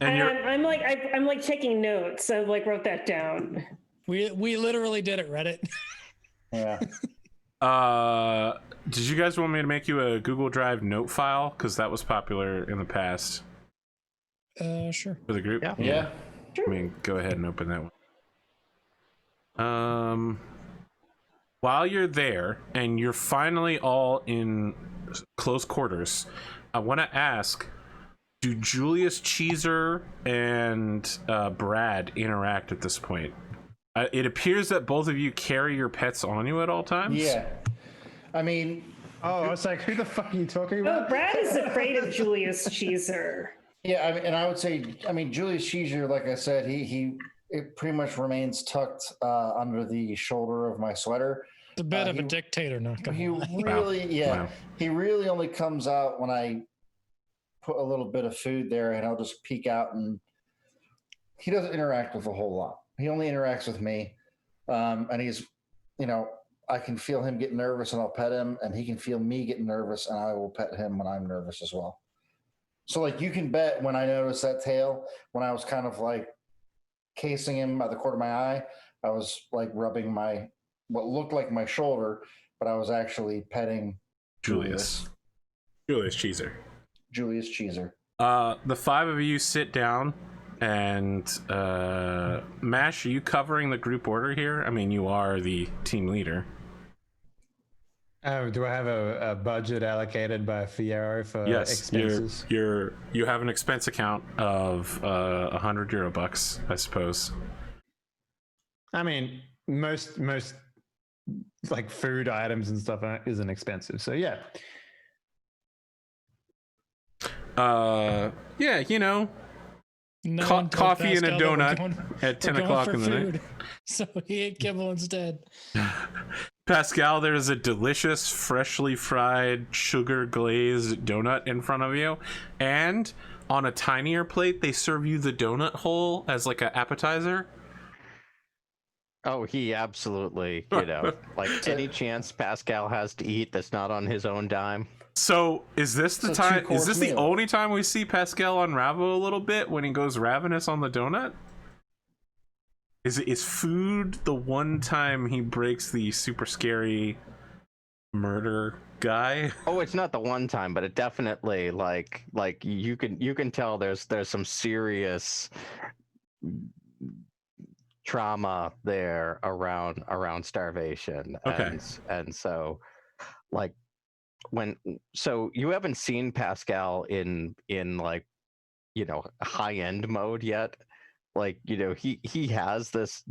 and you're I'm like taking notes. I like wrote that down. We literally did it, Reddit. Yeah. did you guys want me to make you a Google Drive note file? Because that was popular in the past Sure. for the group. Yeah. Yeah. I mean, go ahead and open that one. While you're there and you're finally all in close quarters, I want to ask, do Julius Cheeser and Brad interact at this point? It appears that both of you carry your pets on you at all times. Yeah. I mean, Oh, I was like, who the fuck are you talking Oh, about? Brad is afraid of Julius Cheeser. yeah, I mean, and I would say, I mean, Julius Caesar, like I said, it pretty much remains tucked under the shoulder of my sweater. It's a bit of a dictator, not gonna He lie. really, Wow. he really only comes out when I put a little bit of food there, and I'll just peek out, and he doesn't interact with a whole lot. He only interacts with me, and he's, I can feel him get nervous, and I'll pet him, and he can feel me get nervous, and I will pet him when I'm nervous as well. So, like, you can bet when I noticed that tail, when I was kind of like casing him by the corner of my eye, I was like rubbing what looked like my shoulder, but I was actually petting Julius Cheeser. Julius Cheeser. The five of you sit down, and Mash, are you covering the group order here? I mean, you are the team leader. Oh, do I have a budget allocated by Fiero for expenses? You have an expense account of €100, I suppose. I mean, most like food items and stuff isn't expensive, so yeah. Yeah, No one told coffee and a Pascal that we're donut going- at 10 we're going o'clock for in the night. food. So he ate kibble instead. Pascal, there's a delicious, freshly fried, sugar glazed donut in front of you, and on a tinier plate, they serve you the donut hole as like an appetizer. Oh, he absolutely, like any chance Pascal has to eat that's not on his own dime. So is this the It's a time? Is two-course this the meal. only time we see Pascal unravel a little bit when he goes ravenous on the donut? Is food the one time he breaks the super scary murder guy? Oh, it's not the one time, but it definitely like you can tell there's some serious trauma there around starvation. Okay. And so like so you haven't seen Pascal in like high end mode yet. Like he has this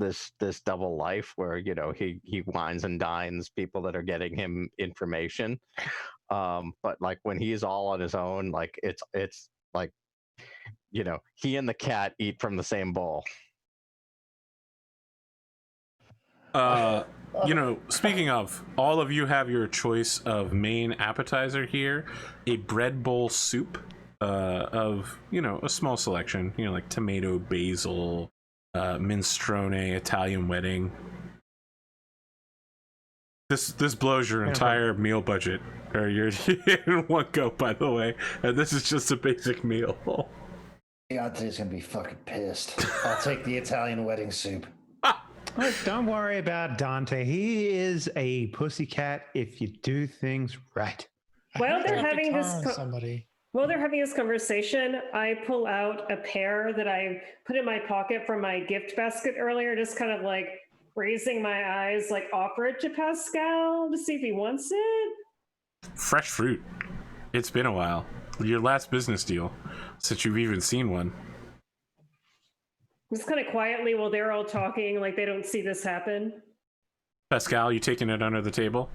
double life where he wines and dines people that are getting him information, but like when he's all on his own, like it's like he and the cat eat from the same bowl. Speaking of, all of you have your choice of main appetizer here: a bread bowl soup of a small selection, like tomato, basil, minestrone, Italian wedding. This blows your entire meal budget, or you're in one go, by the way, and this is just a basic meal. Yeah, today's gonna be fucking pissed. I'll take the Italian wedding soup. Look, don't worry about Dante. He is a pussycat if you do things right. Well, they're Drop the having car this on somebody. While they're having this conversation, I pull out a pear that I put in my pocket from my gift basket earlier, just kind of like raising my eyes, like offer it to Pascal to see if he wants it. Fresh fruit. It's been a while. Your last business deal, since you've even seen one. Just kind of quietly while they're all talking, like they don't see this happen. Pascal, you taking it under the table?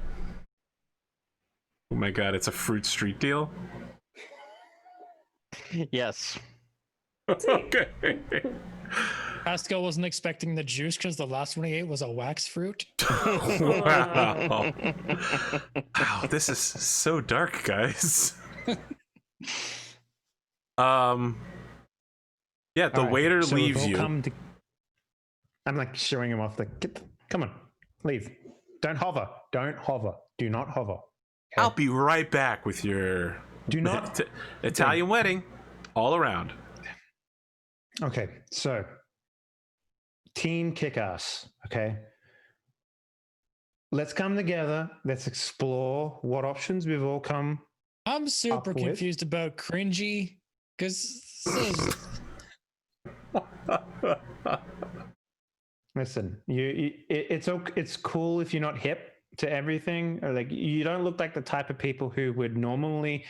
Oh my god, it's a fruit street deal? Yes. Okay. Pascal wasn't expecting the juice because the last one he ate was a wax fruit. Wow. Wow, this is so dark, guys. Yeah, the All right, waiter so we've leaves all you. I'm like showing him off. Come on, leave. Don't hover. Don't hover. Do not hover. Okay? I'll be right back with your Do not. Italian wedding all around. Okay, so Team Kick-Ass. Okay, let's come together. Let's explore what options we've all come. I'm super Up with? confused about cringy because Listen, it's cool if you're not hip to everything, or like you don't look like the type of people who would normally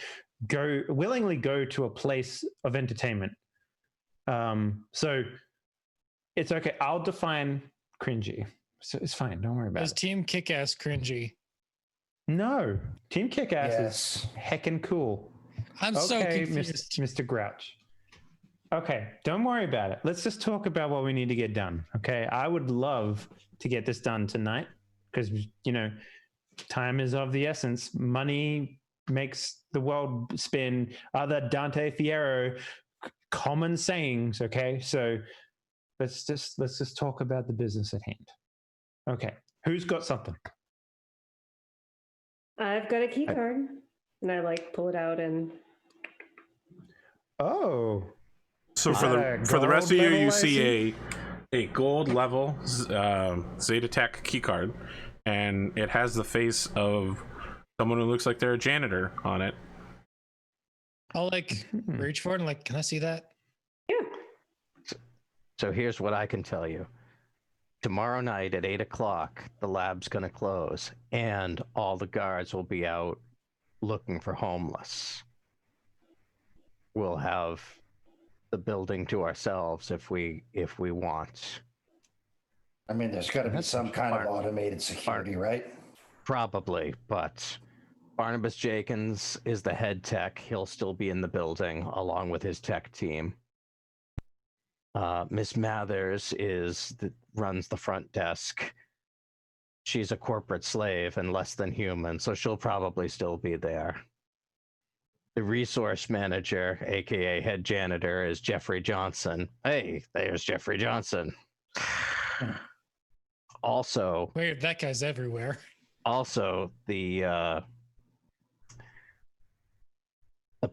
willingly go to a place of entertainment. So it's okay. I'll define cringy. So it's fine. Don't worry about is it. Team Kick-Ass cringy? No, Team Kick-Ass Yes. is heckin' cool. I'm so Okay, confused. Mr. Grouch. Okay, don't worry about it. Let's just talk about what we need to get done. Okay, I would love to get this done tonight because, time is of the essence. Money makes the world spin. Other Dante Fierro common sayings. Okay, so let's just talk about the business at hand. Okay, who's got something? I've got a key card, and I pull it out and. Oh. So for the rest of you, you see a gold level Zeta Tech keycard, and it has the face of someone who looks like they're a janitor on it. I'll reach for it and can I see that? Yeah. So here's what I can tell you. Tomorrow night at 8 o'clock, the lab's going to close, and all the guards will be out looking for homeless. We'll have the building to ourselves if we want. I mean, there's got to be some kind of automated security, right? Probably, but Barnabas Jenkins is the head tech. He'll still be in the building along with his tech team. Miss Mathers runs the front desk. She's a corporate slave and less than human, so she'll probably still be there. The resource manager, aka head janitor, is Jeffrey Johnson. Hey, there's Jeffrey Johnson. Also, Weird, that guy's everywhere. also the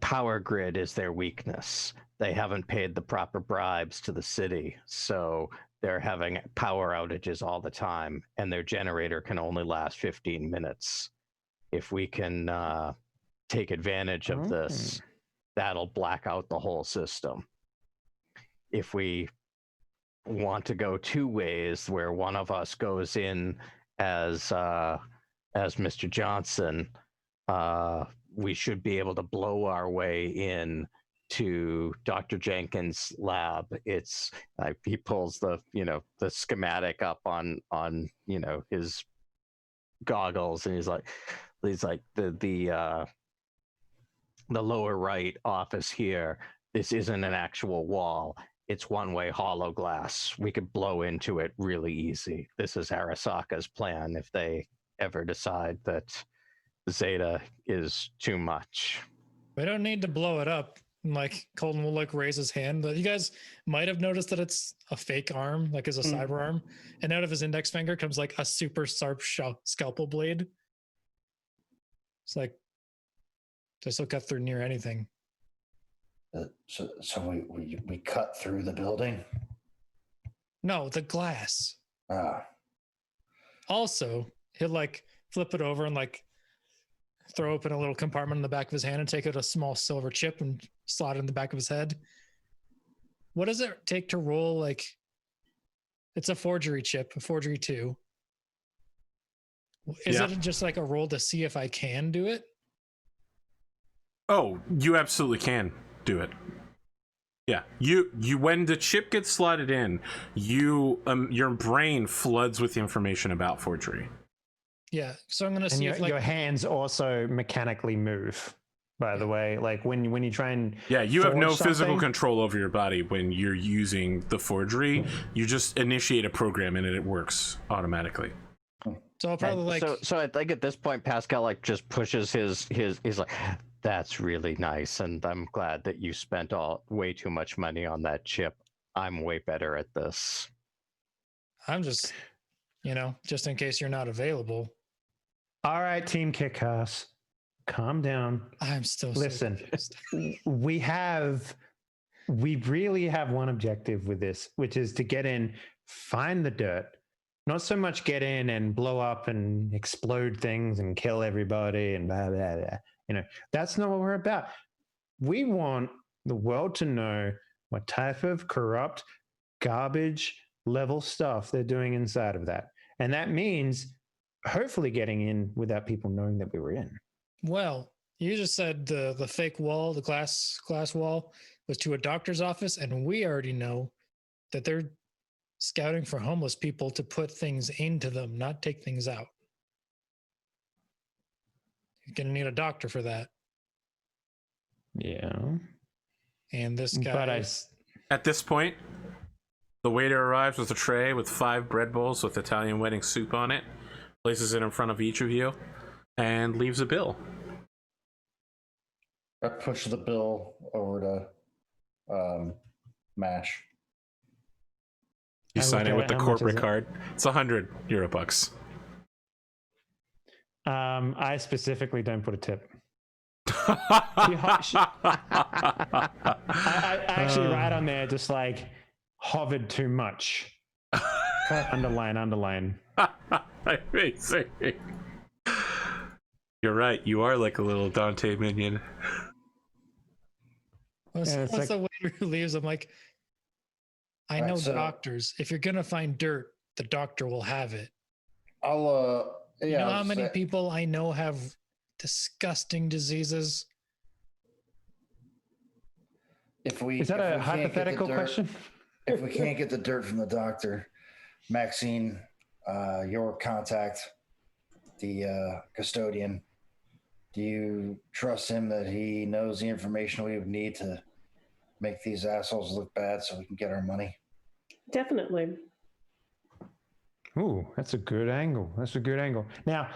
power grid is their weakness. They haven't paid the proper bribes to the city, so they're having power outages all the time, and their generator can only last 15 minutes. If we can take advantage of this, that'll black out the whole system. If we want to go two ways, where one of us goes in as Mr. Johnson, we should be able to blow our way in to Dr. Jenkins' lab. It's he pulls the schematic up on his goggles, and he's like the lower right office here. This isn't an actual wall. It's one-way hollow glass. We could blow into it really easy. This is Arasaka's plan if they ever decide that Zeta is too much. We don't need to blow it up. Colton will raise his hand. But you guys might have noticed that it's a fake arm, as a cyber arm, and out of his index finger comes a super sharp scalpel blade. It's this will cut through near anything. So we cut through the building. No, the glass. Ah, Also, he'll flip it over and throw open a little compartment in the back of his hand and take out a small silver chip and slot it in the back of his head. What does it take to roll? It's a forgery chip, a forgery 2. Is it just a roll to see if I can do it? Oh, you absolutely can do it. Yeah, you when the chip gets slotted in, your brain floods with information about forgery. Yeah. So I'm gonna And see if like your hands also mechanically move. By the way, like when you try and Yeah, you have no forge physical something- control over your body when you're using the forgery. You just initiate a program and it works automatically. so I'll probably like so I think at this point Pascal like just pushes his he's like, that's really nice, and I'm glad that you spent way too much money on that chip. I'm way better at this. I'm just just in case you're not available. All right, Team Kickass, calm down. I'm still so Listen, confused. we really have one objective with this, which is to get in, find the dirt, not so much get in and blow up and explode things and kill everybody and blah, blah, blah. That's not what we're about. We want the world to know what type of corrupt, garbage level stuff they're doing inside of that. And that means hopefully getting in without people knowing that we were in. Well, you just said the fake wall, the glass wall, was to a doctor's office, and we already know that they're scouting for homeless people to put things into them, not take things out. You're gonna need a doctor for that. Yeah. And this guy, But At this point, the waiter arrives with a tray with 5 bread bowls with Italian wedding soup on it, places it in front of each of you, and leaves a bill. I push the bill over to Mash. You I sign look it at with it, the how much corporate is it? card. It's €100. I specifically don't put a tip. I actually write on there just like hovered too much. Underline. Amazing. You're right. You are like a little Dante minion. once Yeah, it's the waiter leaves, I'm like, I Right, know so- doctors. If you're gonna find dirt, the doctor will have it. I'll You know how many people I know have disgusting diseases? If we Is that if a we can't get the hypothetical dirt- question? If we can't get the dirt from the doctor, Maxine, your contact, the custodian, do you trust him that he knows the information we would need to make these assholes look bad so we can get our money? Definitely. Ooh, that's a good angle. Now,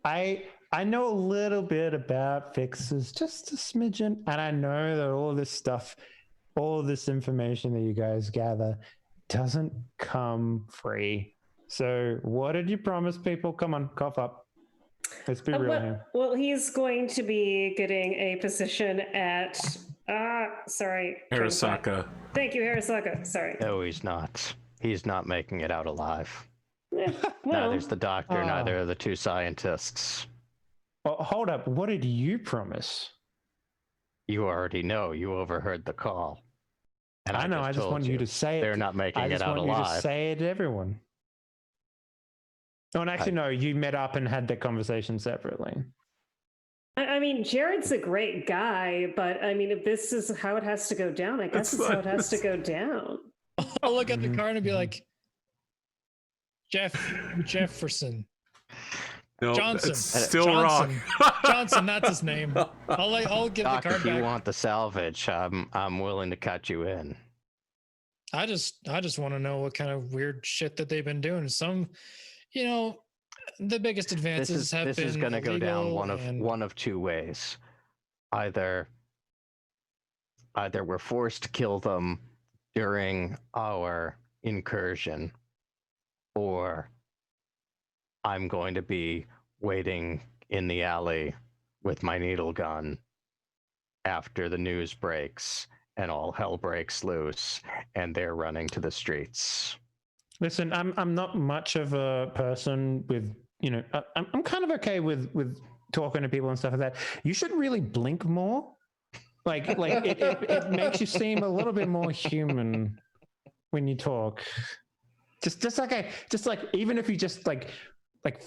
I know a little bit about fixes, just a smidgen, and I know that all this stuff, all this information that you guys gather doesn't come free. So what did you promise people? Come on, cough up. Let's be real here. Well, he's going to be getting a position at Arasaka. Thank you, Arasaka. Sorry. No, he's not. He's not making it out alive. Eh, well, Neither's the doctor, Ah. neither are the 2 scientists. Oh, hold up. What did you promise? You already know. You overheard the call. And I know. I just told want you to say it. they're not making I it just out want you to alive. say it to everyone. Oh, and actually, no. You met up and had the conversation separately. I mean, Jared's a great guy, but I mean, if this is how it has to go down, I guess It's it's how it like- has to go down. I'll look at the card and be like, Jefferson. No, Johnson. it's still Johnson. wrong. Johnson, that's his name. I'll give the Doc, card if you back. want the salvage, I'm willing to cut you in. I just want to know what kind of weird shit that they've been doing. Some, the biggest advances have This been is going to go down illegal one of 2 ways. Either we're forced to kill them during our incursion, or I'm going to be waiting in the alley with my needle gun after the news breaks and all hell breaks loose and they're running to the streets. Listen, I'm not much of a person with I'm kind of okay with talking to people and stuff like that. You should really blink more. Like it makes you seem a little bit more human when you talk. Just like even if you just like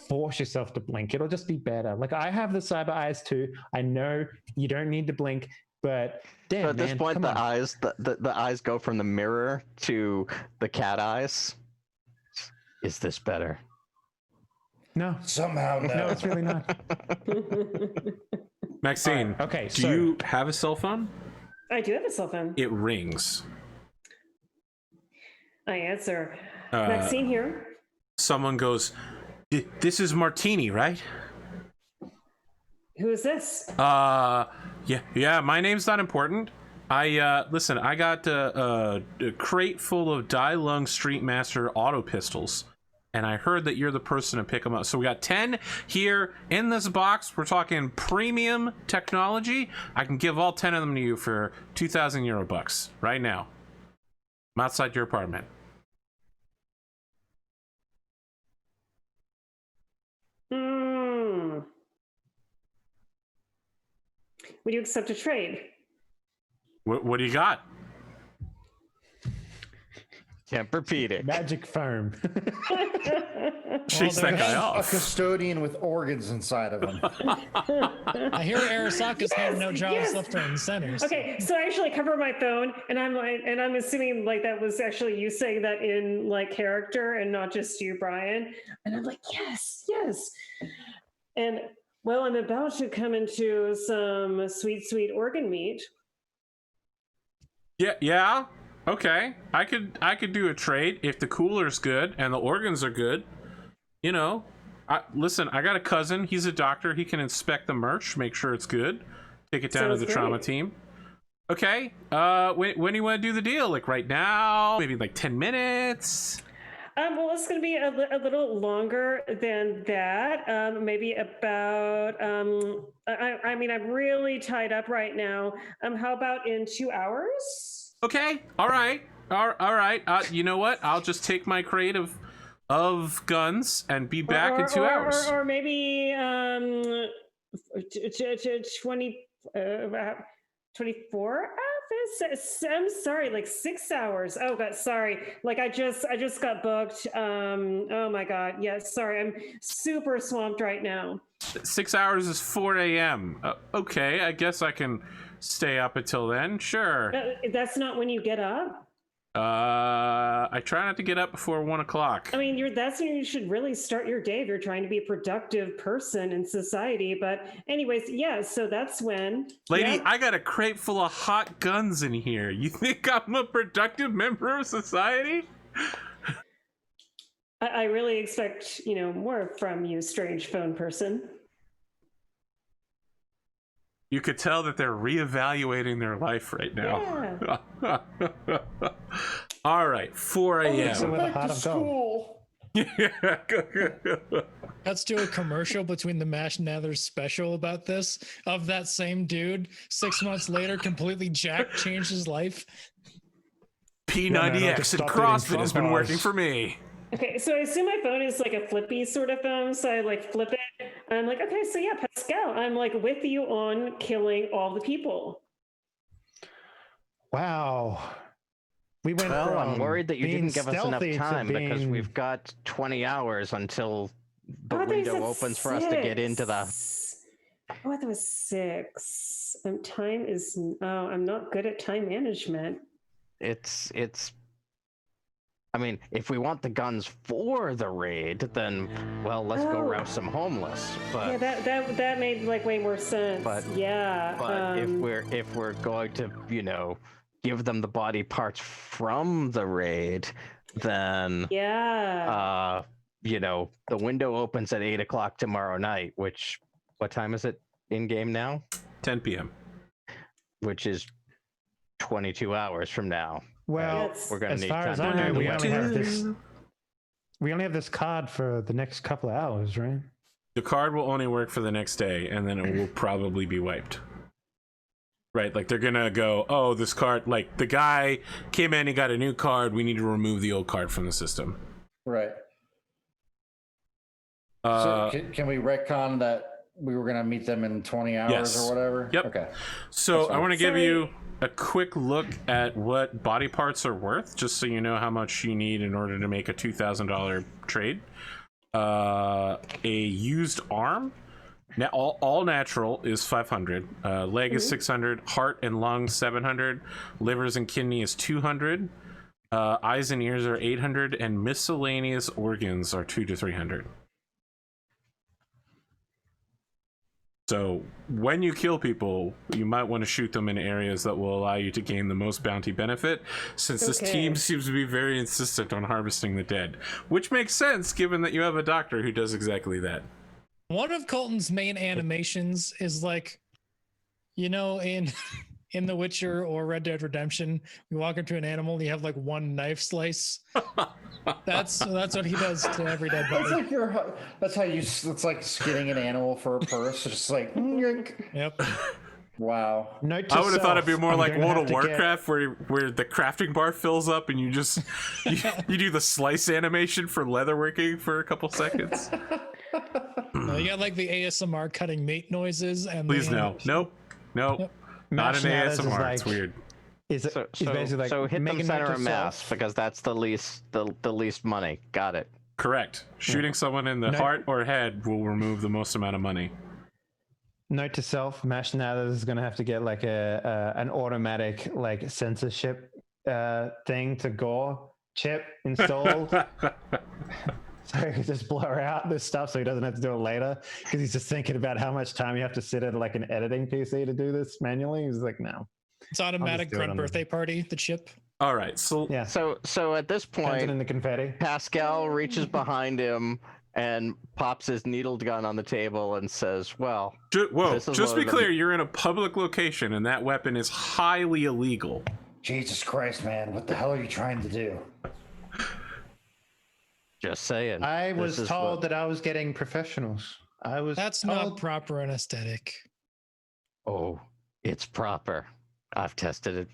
force yourself to blink, it'll just be better. Like I have the cyber eyes too. I know you don't need to blink, but damn, So at this man, point, come the on. eyes go from the mirror to the cat eyes. Is this better? No, Somehow, no. no, it's really not. Maxine, Okay, do so you have a cell phone? I do have a cell phone. It rings. I answer. Maxine here. Someone goes, "This is Martini, right?" Who is this? Yeah, my name's not important. Listen, I got a crate full of Die Lung Street Master auto pistols, and I heard that you're the person to pick them up. So we got 10 here in this box. We're talking premium technology. I can give all 10 of them to you for 2,000 euro bucks right now. I'm outside your apartment. Would you accept a trade? What do you got? Can't repeat it. magic firm. Chase that guy A off. custodian with organs inside of him. I hear Arasaka's handing out jobs yes. left, right, and center. so- Okay, so I actually cover my phone, and I'm assuming like that was actually you saying that in like character and not just you, Brian. And I'm like, yes. And well, I'm about to come into some sweet organ meat. Yeah. Okay. I could do a trade if the cooler's good and the organs are good. You know, listen, I got a cousin. He's a doctor. He can inspect the merch, make sure it's good. Take it down Sounds to the trauma great. team. Okay. When do you want to do the deal? Like right now? Maybe like 10 minutes? Well, it's going to be a little longer than that. Maybe about. I mean, I'm really tied up right now. How about in 2 hours? Okay. All right. You know what? I'll just take my crate of guns and be back in 2 hours. Or maybe 24 hours? I'm sorry, like 6 hours. Oh God, sorry. Like I just got booked. Oh my God. Yes, sorry. I'm super swamped right now. 6 hours is 4 a.m. Okay, I guess I can stay up until then. Sure. That's not when you get up. I try not to get up before 1 o'clock. I mean, that's when you should really start your day if you're trying to be a productive person in society. But anyways, yeah, so that's when. Lady, Yeah. I got a crate full of hot guns in here. You think I'm a productive member of society? I really expect, more from you, strange phone person. You could tell that they're reevaluating their life right now. Yeah. All right, 4 So a.m. with a heart of gold. Let's do a commercial between the Mash Nathers special about this of that same dude 6 months later, completely jacked, changed his life. P90X just and stop eating CrossFit has been Trump working bars. for me. Okay, so I assume my phone is like a flippy sort of phone. So I like flip it. And I'm like, okay, so yeah, Pascal, I'm like with you on killing all the people. Wow. We went Well, I'm from worried that you being didn't give us enough stealthy to time because being- we've got 20 hours until the Oh, I thought you window said opens for us to get into the. 6. Oh, I thought it was 6. Time is. Oh, I'm not good at time management. It's. I mean, if we want the guns for the raid, then well, let's go Oh. rouse some homeless. Yeah, But that made like way more sense. But- yeah. if we're going to give them the body parts from the raid, then yeah. the window opens at 8 o'clock tomorrow night. Which what time is it in game now? 10 p.m. Which is 22 hours from now. Well, Yes. We're gonna as need far time as to I know, do the we only have weapons. this. We only have this card for the next couple of hours, right? The card will only work for the next day, and then it will probably be wiped. Right, like they're gonna go, oh, this card, like the guy came in and got a new card, we need to remove the old card from the system. Right. So can we retcon that we were going to meet them in 20 hours Yes. or whatever? Yep. Okay. So That's I fine. want to give Sorry. you a quick look at what body parts are worth, just so you know how much you need in order to make a $2,000 trade. A used arm, now all natural, is 500. Leg is 600. Heart and lungs 700. Livers and kidney is 200. Eyes and ears are 800, and miscellaneous organs are 200 to 300. So when you kill people, you might want to shoot them in areas that will allow you to gain the most bounty benefit, since this team seems to be very insistent on harvesting the dead, which makes sense given that you have a doctor who does exactly that. One of Colton's main animations is like, you know, in The Witcher or Red Dead Redemption, you walk into an animal and you have like one knife slice. That's what he does to every dead body. It's like that's how you. It's like skinning an animal for a purse. It's just like. Yep. Wow. Note to I would have thought it'd be self, more I'm like gonna World have of to Warcraft, where the crafting bar fills up and you just you do the slice animation for leatherworking for a couple seconds. You got like the ASMR cutting meat noises and Please no, nope. Not an Nathers is ASMR. like- It's weird. Is it? So, is basically like so hit them make a center note of to mass self. because that's the least money. Got it. Correct. Shooting someone in the No. heart or head will remove the most amount of money. Note to self: Mash Nathers is going to have to get like an automatic like censorship thing to gore chip installed, so he can just blur out this stuff, so he doesn't have to do it later. Because he's just thinking about how much time you have to sit at like an editing PC to do this manually. He's like, no. It's automatic do it grunt on the- birthday party, the chip. All right, so Yeah. So at this Turns it point, into confetti. Pascal reaches behind him and pops his needled gun on the table and says, "Well, this is just be loaded. clear, you're in a public location and that weapon is highly illegal. Jesus Christ, man! What the hell are you trying to do? Just saying." I This was is told what- that I was getting professionals. I was That's told. not proper and aesthetic. Oh, it's proper. I've tested it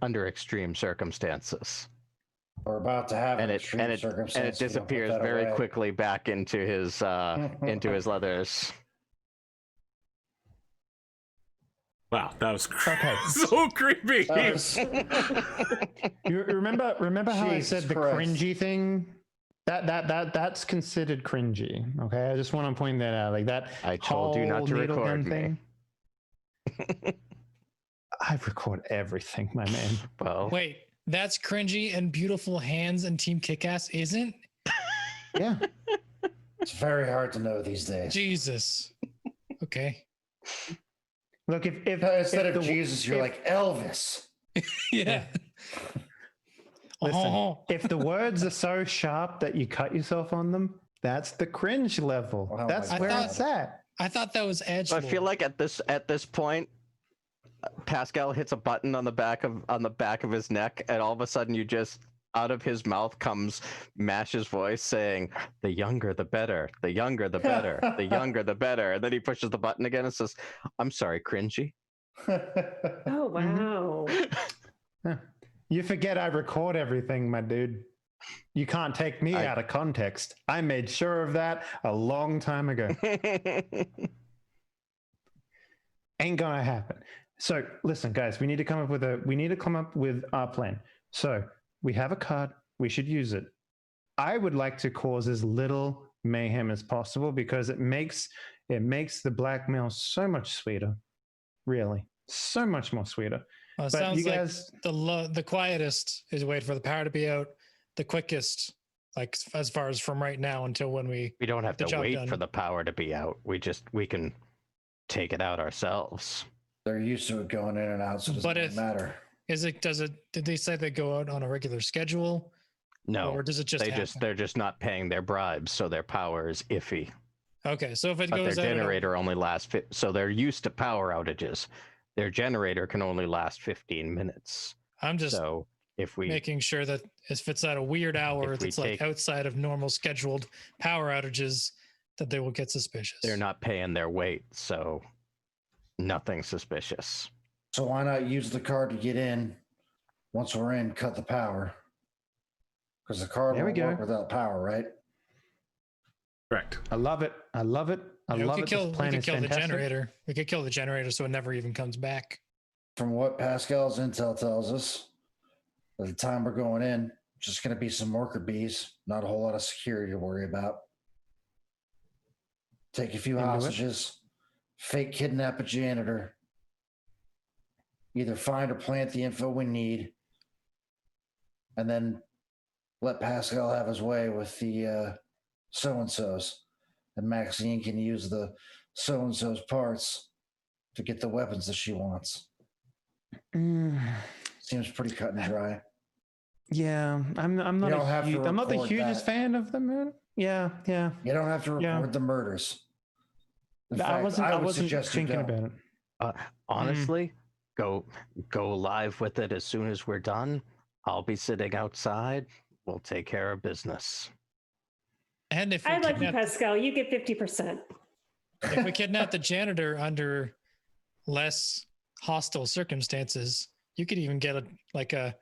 under extreme circumstances, We're about to have and an it extreme and it circumstance. and it We don't put disappears that very away. quickly back into his leathers. Wow, that was Okay. so creepy. That was- You remember how I Jesus said the Christ. cringy thing? That's considered cringy. Okay, I just want to point that out. Like that. I told you not whole to needle record gun me. I record everything, my man. Well, Wait, that's cringy and beautiful hands and Team Kick-Ass isn't? Yeah. It's very hard to know these days. Jesus. Okay. Look, if Instead if of the- Jesus, you're if- like Elvis. Yeah. Listen, Oh, if the words are so sharp that you cut yourself on them, that's the cringe level. Wow, That's my where God. it's at. I thought that was edge. so I feel like at this point, Pascal hits a button on the back of his neck, and all of a sudden, you just out of his mouth comes Mash's voice saying, "The younger, the better. The younger, the better. The younger, the better." And then he pushes the button again and says, "I'm sorry, cringy." Oh wow. You forget I record everything, my dude. You can't take me I- out of context. I made sure of that a long time ago. Ain't gonna happen. So listen, guys, we need to come up with our plan. So we have a card, we should use it. I would like to cause as little mayhem as possible because it makes the blackmail so much sweeter. Really. So much more sweeter. Well, it But sounds you like guys the quietest is wait for the power to be out. The quickest, like as far as from right now until when we We don't have The to job wait done. for the power to be out. We can take it out ourselves. They're used to it going in and out, so it But doesn't if- matter. did they say they go out on a regular schedule? No, Or does it just happen? they're just not paying their bribes, so their power is iffy. Okay, so if it But goes their out at a- generator only lasts so they're used to power outages. Their generator can only last 15 minutes. I'm just So if we making sure that if it's at a weird hour If we that's like take- outside of normal scheduled power outages, that they will get suspicious. they're not paying their weight, so nothing suspicious. So why not use the card to get in? Once we're in, cut the power. Because the card There we won't work go. without power, right? Correct. I love it. I love it. I Yeah, love we it. could kill, This plan we could is kill the fantastic. generator. We could kill the generator so it never even comes back. From what Pascal's intel tells us, by the time we're going in, just going to be some worker bees, not a whole lot of security to worry about. Take a few Into it. hostages, fake kidnap a janitor, either find or plant the info we need, and then let Pascal have his way with the so-and-sos. and Maxine can use the so-and-so's parts to get the weapons that she wants. Seems pretty cut and dry. Yeah, I'm not don't have to I'm not the record hugest that. fan of the murder. Yeah. You don't have to record Yeah. the murders. In I fact, wasn't would suggest you thinking don't. about it. Honestly, go live with it as soon as we're done. I'll be sitting outside. We'll take care of business. And if we I like you, kidnap, Pascal. You get 50%. if we kidnap the janitor under less hostile circumstances, you could even get a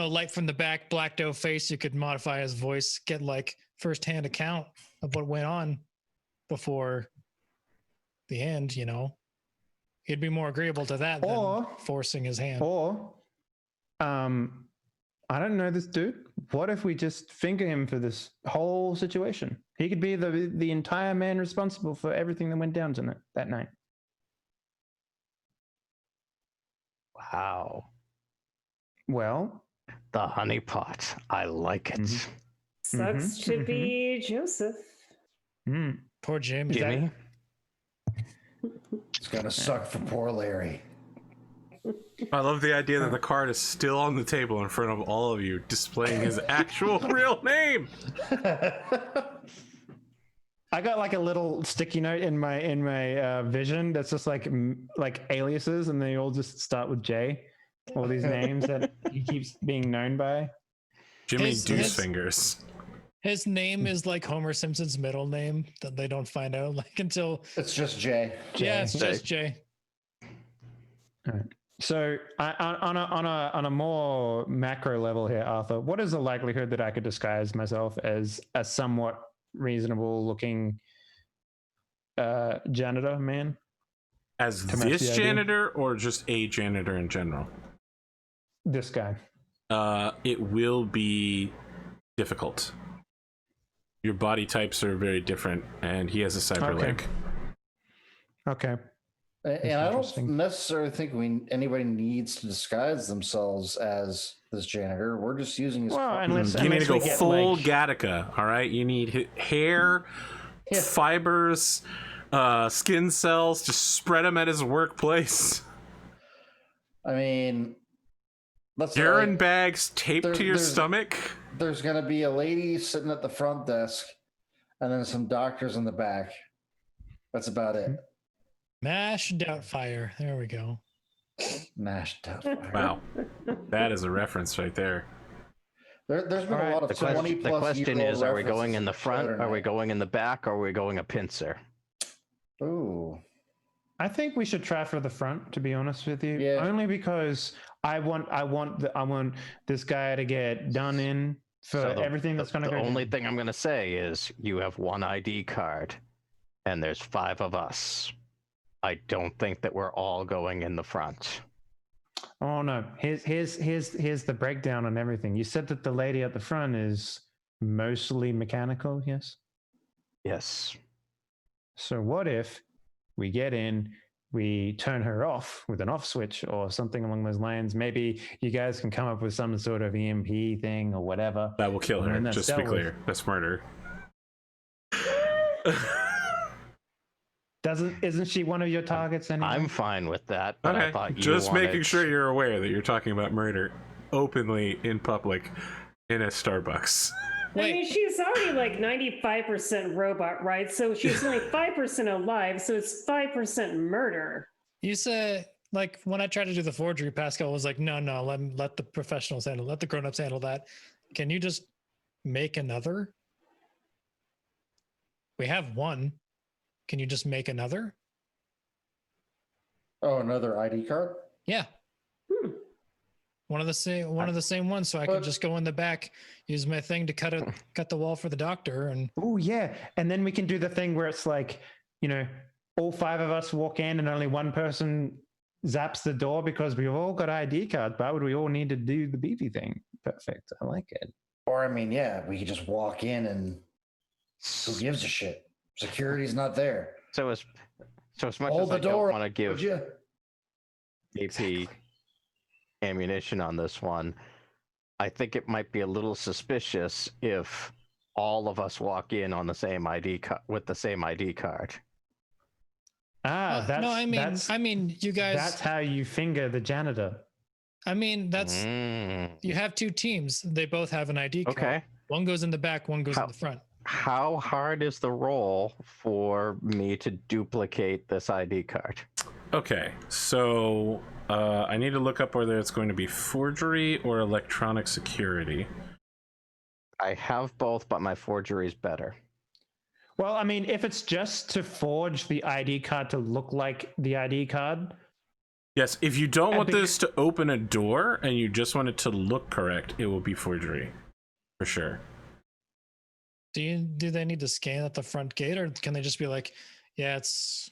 light from the back, blacked out face. You could modify his voice, get like firsthand account of what went on before the end. He'd be more agreeable to that Or- than forcing his hand. Or, I don't know this dude. What if we just finger him for this whole situation? He could be the entire man responsible for everything that went down tonight, that night. Wow. Well, The honeypot. I like it. Mhm. Sucks to be Joseph. Poor Jimmy. Jimmy? It's gonna suck for poor Larry. I love the idea that the card is still on the table in front of all of you, displaying his actual real name. I got like a little sticky note in my vision that's just like aliases, and they all just start with J. All these names that he keeps being known by. Jimmy His- Deuce his- Fingers. His name is like Homer Simpson's middle name that they don't find out until. It's just Jay. Yeah, it's Jay. just Jay. So, on a more macro level here, Arthur, what is the likelihood that I could disguise myself as a somewhat reasonable-looking janitor man? As To match this the idea. janitor or just a janitor in general? This guy. It will be difficult. Your body types are very different, and he has a cyber Okay. leg. Okay. And I don't interesting. necessarily think anybody needs to disguise themselves as this janitor. We're just using his. Well, fucking- unless- You need to go we get, full like- Gattaca, all right? You need hair, Yeah. fibers, skin cells. Just spread them at his workplace. I mean, let's Urine like, bags taped to your there's- stomach. there's going to be a lady sitting at the front desk, and then some doctors in the back. That's about it. Mash Doubtfire. There we go. Mashed up. Wow, that is a reference right there. There's been a lot of The 20 question, plus the question year-old is, are we references going in the to front? Saturday Are we Night. going in the back? Or are we going a pincer? Ooh. I think we should try for the front, to be honest with you. Yeah. Only because I want this guy to get done in for So everything that's going to The go. only down. thing I'm going to say is you have one ID card, and there's 5 of us. I don't think that we're all going in the front. Oh no! Here's the breakdown on everything. You said that the lady at the front is mostly mechanical. Yes. Yes. So what if we get in, we turn her off with an off switch or something along those lines? Maybe you guys can come up with some sort of EMP thing or whatever. That will kill her. And that's Just to be dealt with. clear, that's murder. Isn't she one of your targets anyway? I'm fine with that, but I Okay, thought you just making wanted- sure you're aware that you're talking about murder openly in public in a Starbucks. I mean, she's already like 95% robot, right? So she's only 5% alive, so it's 5% murder. You said, like, when I tried to do the forgery, Pascal was like, no, let the professionals handle, let the grown-ups handle that. Can you just make another? We have one. Can you just make another? Oh, another ID card? Yeah. One of the same ones, so I could But- just go in the back, use my thing to cut the wall for the doctor, and Oh yeah, and then we can do the thing where it's like, all 5 of us walk in and only one person zaps the door because we've all got ID cards. Why would we all need to do the beefy thing? Perfect. I like it. Or, I mean, yeah, we could just walk in and who gives a shit? Security's not there. So as much Hold as the I door, don't want to would give you? AP ammunition on this one, I think it might be a little suspicious if all of us walk in on the same ID with the same ID card. That's no, I mean, you guys. That's how you finger the janitor. I mean, that's you have two teams. They both have an ID card. Okay. One goes in the back, one goes in the front. How hard is the roll for me to duplicate this ID card? Okay, so I need to look up whether it's going to be forgery or electronic security. I have both, but my forgery is better. Well, I mean, if it's just to forge the ID card to look like the ID card. Yes, if you don't want this to open a door and you just want it to look correct, it will be forgery, for sure. Do they need to scan at the front gate, or can they just be like, yeah, it's...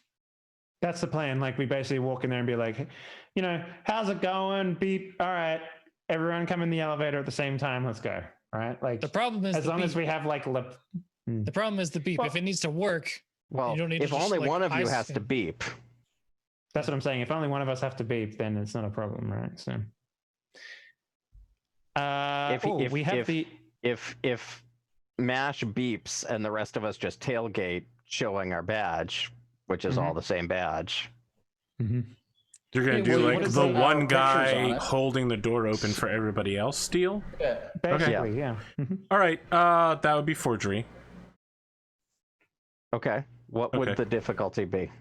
That's the plan. Like, we basically walk in there and be like, you know, how's it going? Beep. All right. Everyone come in the elevator at the same time. Let's go. All right. Like, the problem is as long as we have like the problem is the beep. Well, if it needs to work, well, you don't need if to only just, one of you has to beep. That's what I'm saying. If only one of us have to beep, then it's not a problem, right? So, if MASH beeps and the rest of us just tailgate showing our badge, which is all the same badge. Mm-hmm. You're going to do like the one guy holding the door open for everybody else steal? Yeah. Basically, yeah. All right, that would be forgery. Okay. What would the difficulty be?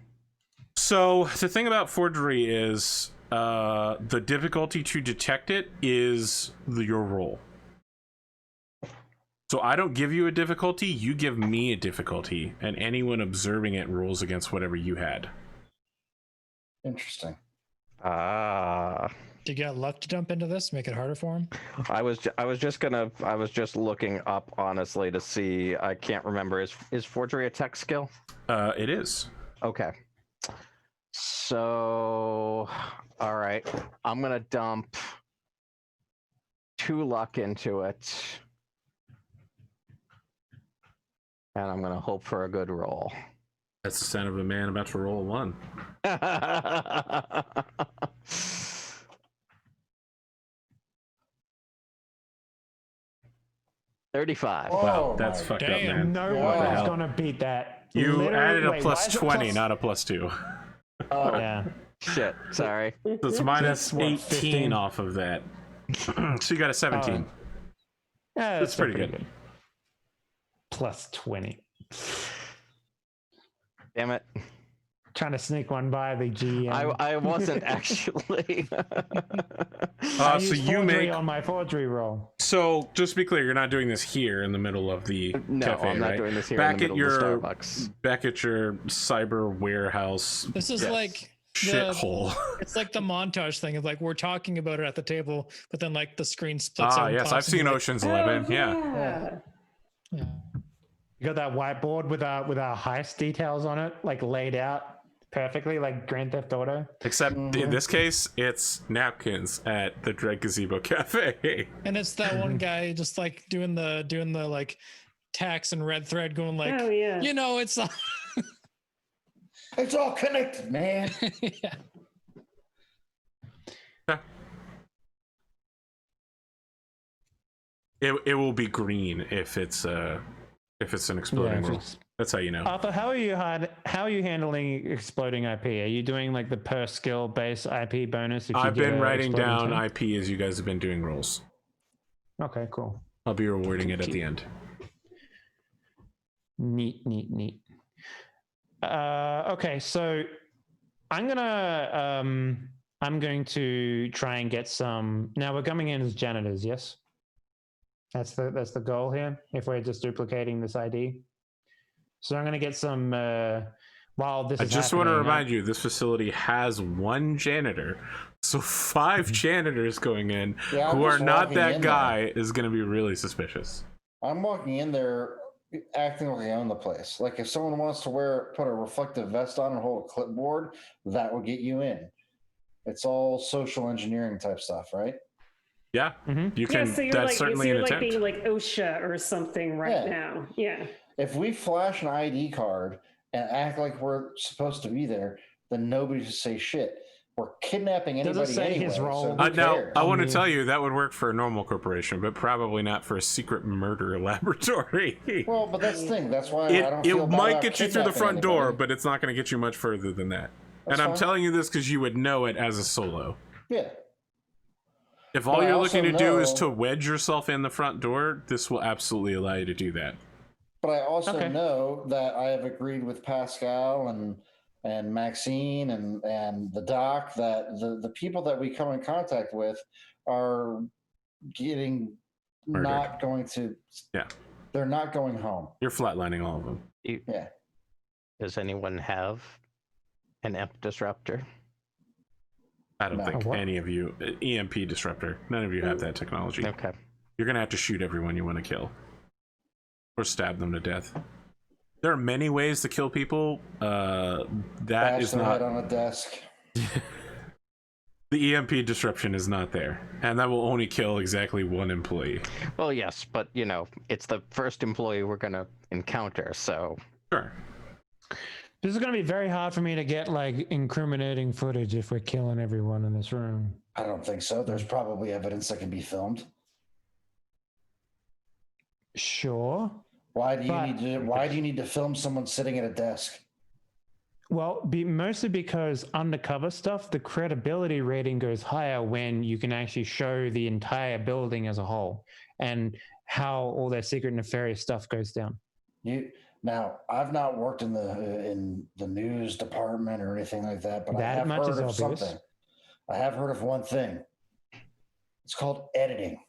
So the thing about forgery is the difficulty to detect it is your roll. So I don't give you a difficulty, you give me a difficulty, and anyone observing it rolls against whatever you had. Interesting. Do you got luck to dump into this? Make it harder for him? I was just looking up honestly to see. I can't remember. Is forgery a tech skill? It is. Okay. So, all right. I'm gonna dump 2 luck into it, and I'm gonna hope for a good roll. That's the sound of a man about to roll a 1. 35. Wow, that's fucked up, man. No one's gonna beat that. You added a plus 20, not a plus 2. Oh, Yeah. Shit. Sorry. So it's minus What, 18 15? off of that. So you got a 17. Yeah, That's still pretty good. Plus 20. Damn it. Trying to sneak one by the GM. I wasn't actually. I So used you forgery make. on my forgery roll. So just to be clear, you're not doing this here in the middle of the No, cafe, I'm not right? doing this here Back in the at middle your of the Starbucks. back at your cyber warehouse This is like shithole. it's like the montage thing of like we're talking about it at the table, but then like the screen splits. Ah, out and yes, I've pops seen into, like, Ocean's 11. Yeah. yeah. You got that whiteboard with our heist details on it, like laid out perfectly, like Grand Theft Auto. Except in this case, it's napkins at the Dread Gazebo Cafe. And it's that one guy just like doing the like tax and red thread going like, Oh, yeah. you know, it's it's all connected, man. yeah. It will be green if it's an exploding Yeah, roll. That's how you know. Arthur, how are you handling exploding IP? Are you doing like the per skill base IP bonus? If you I've get been a writing exploding down thing? IP as you guys have been doing rolls. Okay, cool. I'll be rewarding it at the end. Neat. Okay, so I'm going to try and get some. Now we're coming in as janitors, yes? That's the goal here. If we're just duplicating this ID, so I'm going to get some. While this, I is just want to happening, remind you, this facility has 1 janitor, so 5 janitors going in Yeah, I'm who are just not walking that in guy is going to be really suspicious. I'm walking in there acting like I own the place. Like if someone wants to put a reflective vest on and hold a clipboard, that would get you in. It's all social engineering type stuff, right? Yeah, you can. Yeah, so you're that's like, certainly an attempt. being like OSHA or something right now. Yeah. If we flash an ID card and act like we're supposed to be there, then nobody should say shit. or kidnapping Does it anybody say anyway. his role? So who Now, cares? I want to mean- tell you that would work for a normal corporation, but probably not for a secret murder laboratory. Well, but that's the thing. That's why I don't it feel bad might about get you through the kidnapping front door, anybody. but it's not going to get you much further than that. That's and I'm fine. telling you this because you would know it as a solo. Yeah. If all But I you're looking to also do is know- to wedge yourself in the front door, this will absolutely allow you to do that. But I also Okay. know that I have agreed with Pascal and Maxine and the doc that the people that we come in contact with are getting Murdered. not going to. Yeah. They're not going home. You're flatlining all of them. Yeah. Does anyone have an EMP disruptor? I don't No. think What? any of you, EMP disruptor, none of you have that technology. Okay. You're going to have to shoot everyone you want to kill. Or stab them to death. There are many ways to kill people. That Bash is their head not... on a desk. The EMP disruption is not there. And that will only kill exactly one employee. Well, yes, but it's the first employee we're gonna encounter, so Sure. This is going to be very hard for me to get like incriminating footage if we're killing everyone in this room. I don't think so. There's probably evidence that can be filmed. Sure. Why do you But- need to film someone sitting at a desk? Well, mostly because undercover stuff, the credibility rating goes higher when you can actually show the entire building as a whole and how all their secret nefarious stuff goes down. Now, I've not worked in the news department or anything like that, but I That have much heard is of obvious. something. I have heard of one thing. It's called editing.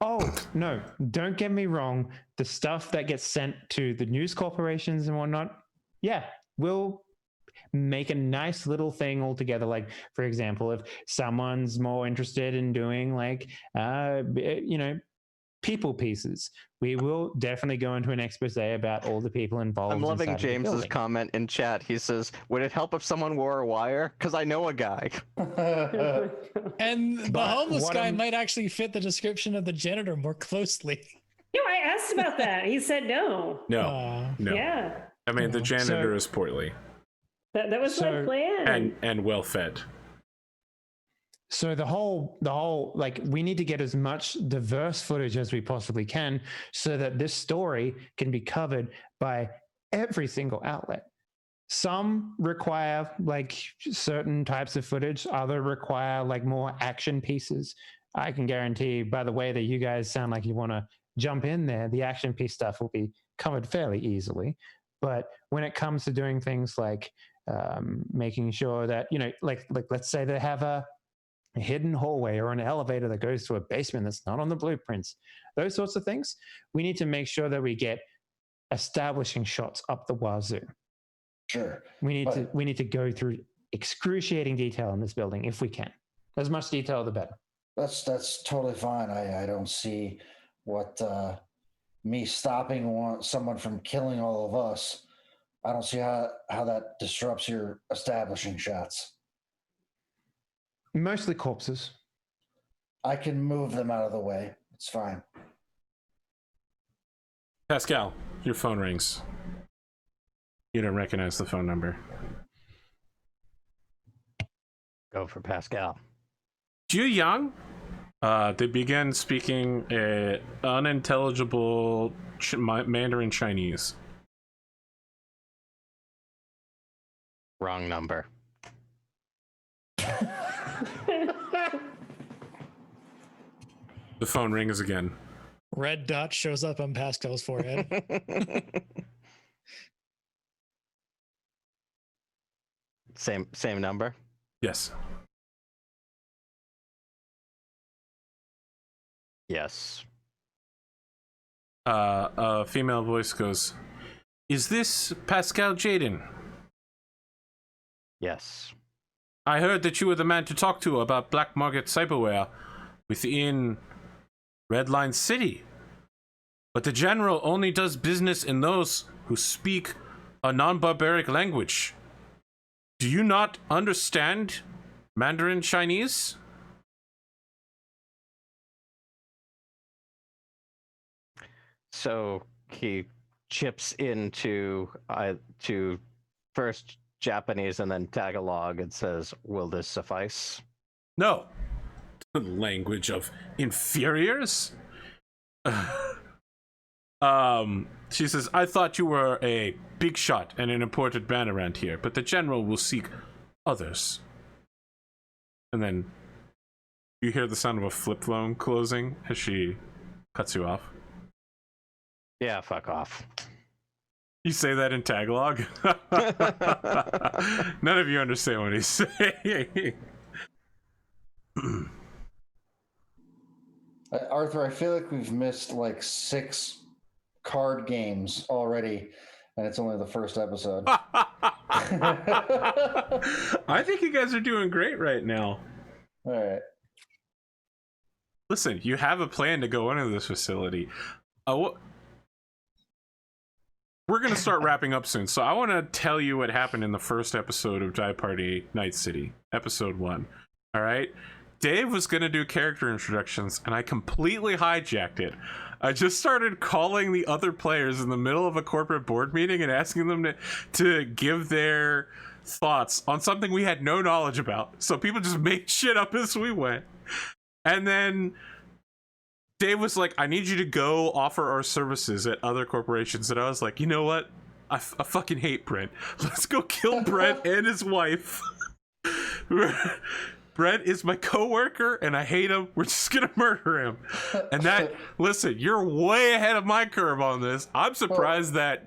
Oh, no, don't get me wrong. The stuff that gets sent to the news corporations and whatnot, yeah, we'll make a nice little thing all together. Like, for example, if someone's more interested in doing like, people pieces, we will definitely go into an expose about all the people involved. I'm loving inside of the James's building. comment in chat. He says, "Would it help if someone wore a wire? Because I know a guy." And the But homeless what guy I'm- might actually fit the description of the janitor more closely. No, I asked about that. He said no. No. No. Yeah, I mean, the No. janitor So- is portly that was my So- plan. and well fed. So the whole like we need to get as much diverse footage as we possibly can so that this story can be covered by every single outlet. Some require like certain types of footage, other require like more action pieces. I can guarantee by the way that you guys sound like you want to jump in there, the action piece stuff will be covered fairly easily. But when it comes to doing things like making sure that, like let's say they have a hidden hallway or an elevator that goes to a basement that's not on the blueprints, those sorts of things, we need to make sure that we get establishing shots up the wazoo. Sure. We need But- to go through excruciating detail in this building if we can. As much detail, the better. That's totally fine. I don't see what me stopping someone from killing all of us. I don't see how that disrupts your establishing shots. Mostly corpses. I can move them out of the way. It's fine. Pascal, your phone rings. You don't recognize the phone number. Go for Pascal. Ju Yang? They begin speaking unintelligible Mandarin Chinese. Wrong number. The phone rings again. Red dot shows up on Pascal's forehead. Same number. Yes. Yes. A female voice goes, "Is this Pascal Jaden? Yes. I heard that you were the man to talk to about black market cyberware within Redline City. But the general only does business in those who speak a non-barbaric language. Do you not understand Mandarin Chinese?" So he chips into to first Japanese and then Tagalog. It says, "Will this suffice?" No. The language of inferiors? She says, I thought you were a big shot and an important man around here, but the general will seek others. And then you hear the sound of a flip phone closing as she cuts you off. Yeah, fuck off. You say that in Tagalog? None of you understand what he's saying. Arthur, I feel like we've missed like 6 card games already, and it's only the first episode. I think you guys are doing great right now. All right. Listen, you have a plan to go into this facility. We're going to start wrapping up soon, so I want to tell you what happened in the first episode of Die Party Night City, episode 1. All right? Dave was going to do character introductions, and I completely hijacked it. I just started calling the other players in the middle of a corporate board meeting and asking them to give their thoughts on something we had no knowledge about. So people just made shit up as we went. And then Dave was like, I need you to go offer our services at other corporations. And I was like, you know what? I fucking hate Brent. Let's go kill Brent and his wife. Brent is my coworker and I hate him. We're just gonna murder him. And that, listen, you're way ahead of my curve on this. I'm surprised that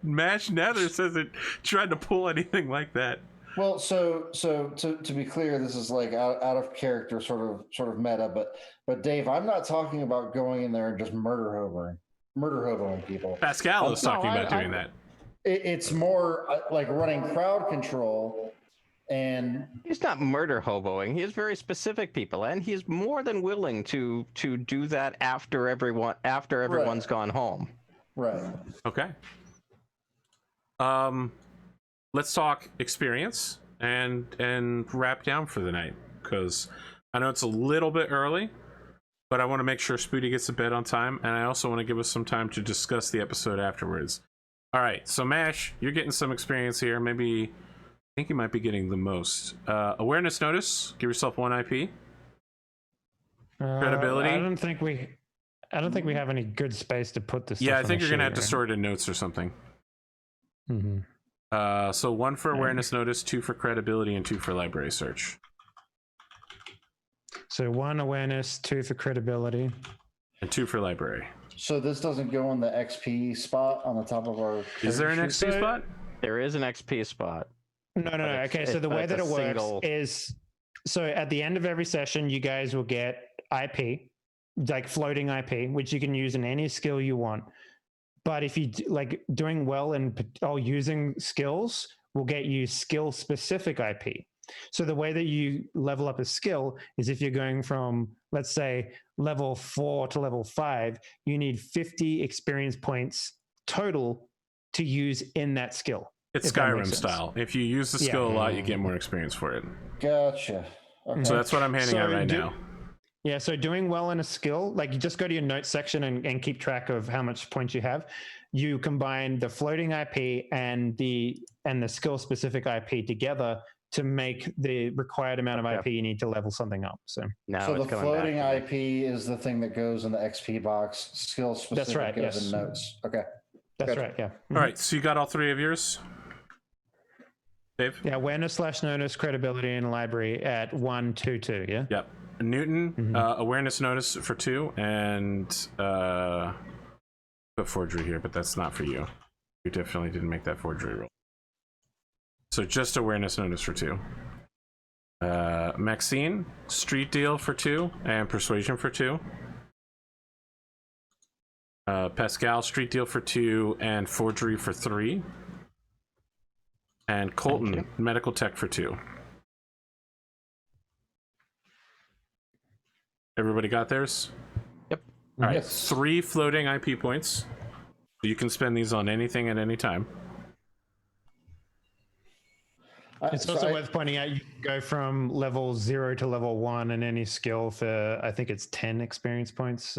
Mash Nathers hasn't tried to pull anything like that. Well, so to be clear, this is like out of character, sort of meta. But Dave, I'm not talking about going in there and just murder hoboing people. Pascal is talking about doing that. It's more like running crowd control. And he's not murder hoboing. He has very specific people, and he's more than willing to do that after everyone's gone home. Right. Okay. Let's talk experience and wrap down for the night, because I know it's a little bit early, but I want to make sure Spooty gets to bed on time, and I also want to give us some time to discuss the episode afterwards. All right, so Mash, you're getting some experience here. Maybe I think you might be getting the most. Awareness notice. Give yourself 1 IP. Credibility. I don't think we have any good space to put this. Yeah, I think you're gonna have to store it in notes or something. Mm-hmm. So 1 for awareness notice, 2 for credibility, and 2 for library search. So 1 awareness, 2 for credibility, and 2 for library. So this doesn't go on the XP spot on the top of our. Is there an XP spot? There is an XP spot. No. Okay, so the way that it works is, so at the end of every session, you guys will get IP, like floating IP, which you can use in any skill you want. But if you like doing well in using skills, will get you skill specific IP. So the way that you level up a skill is if you're going from, let's say, level 4 to level 5, you need 50 experience points total to use in that skill. It's Skyrim style. If you use the skill a lot, you get more experience for it. Gotcha. Okay. So that's what I'm handing out right now. Yeah, so doing well in a skill, like you just go to your notes section and keep track of how much points you have. You combine the floating IP and the skill specific IP together to make the required amount of IP you need to level something up. So the floating IP is the thing that goes in the XP box. Skill specific That's right, goes in notes. Okay. That's right, yeah. All right, so you got all 3 of yours? Dave? Yeah, awareness/notice, credibility, and library at 1, 2, 2, yeah? Yep. Newton, awareness notice for 2, and put forgery here, but that's not for you. You definitely didn't make that forgery roll. So just awareness notice for 2. Maxine, street deal for 2, and persuasion for 2. Pascal, street deal for 2, and forgery for 3. And Colton, medical tech for 2. Everybody got theirs? Yep. All right, 3 floating IP points. You can spend these on anything at any time. It's also worth pointing out you can go from level 0 to level 1 in any skill for, I think it's 10 experience points.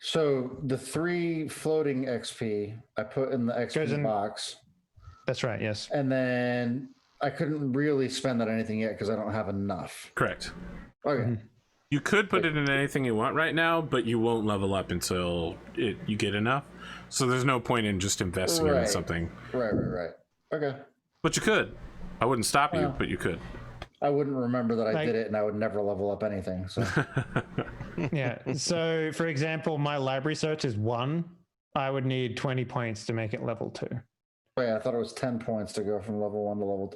So the 3 floating XP I put in the XP box. That's right. Yes. And then I couldn't really spend that on anything yet because I don't have enough. Correct. Okay. Mm-hmm. You could put it in anything you want right now, but you won't level up until you get enough. So there's no point in just investing in something. Right. Okay. But you could. I wouldn't stop you, but you could. I wouldn't remember that I did it, and I would never level up anything. So. Yeah. So, for example, my library search is 1. I would need 20 points to make it level 2. Wait, I thought it was 10 points to go from level 1 to level.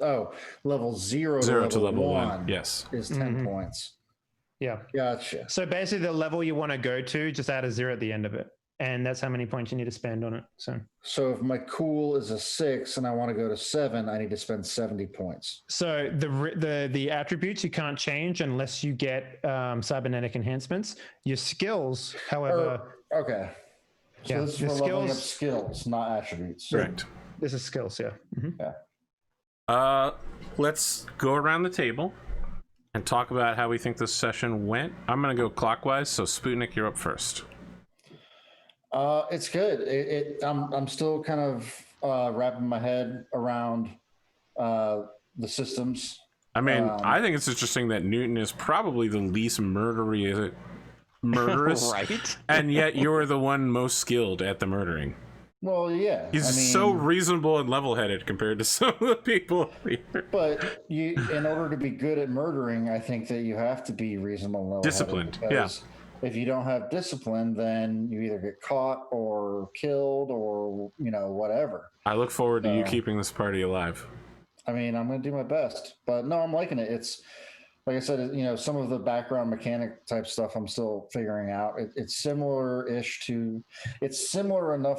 Level 0 to level 1. Yes. Is 10 points. Yeah. Gotcha. So basically, the level you want to go to, just add a 0 at the end of it, and that's how many points you need to spend on it. So if my cool is a 6 and I want to go to 7, I need to spend 70 points. So the attributes you can't change unless you get cybernetic enhancements. Your skills, however. Okay. So this is for leveling up skills, not attributes. Correct. This is skills, yeah. Mm-hmm. Yeah. Let's go around the table and talk about how we think this session went. I'm going to go clockwise, so Spootnik, you're up first. It's good. I'm still kind of wrapping my head around the systems. I mean, I think it's interesting that Newton is probably the least murderous, right? And yet you're the one most skilled at the murdering. Well, yeah. He's so reasonable and level-headed compared to some of the people here. But in order to be good at murdering, I think that you have to be reasonable and level-headed. Disciplined, yeah. If you don't have discipline, then you either get caught or killed or, whatever. I look forward to you keeping this party alive. I mean, I'm going to do my best. But no, I'm liking it. It's, like I said, some of the background mechanic type stuff I'm still figuring out. It's similar enough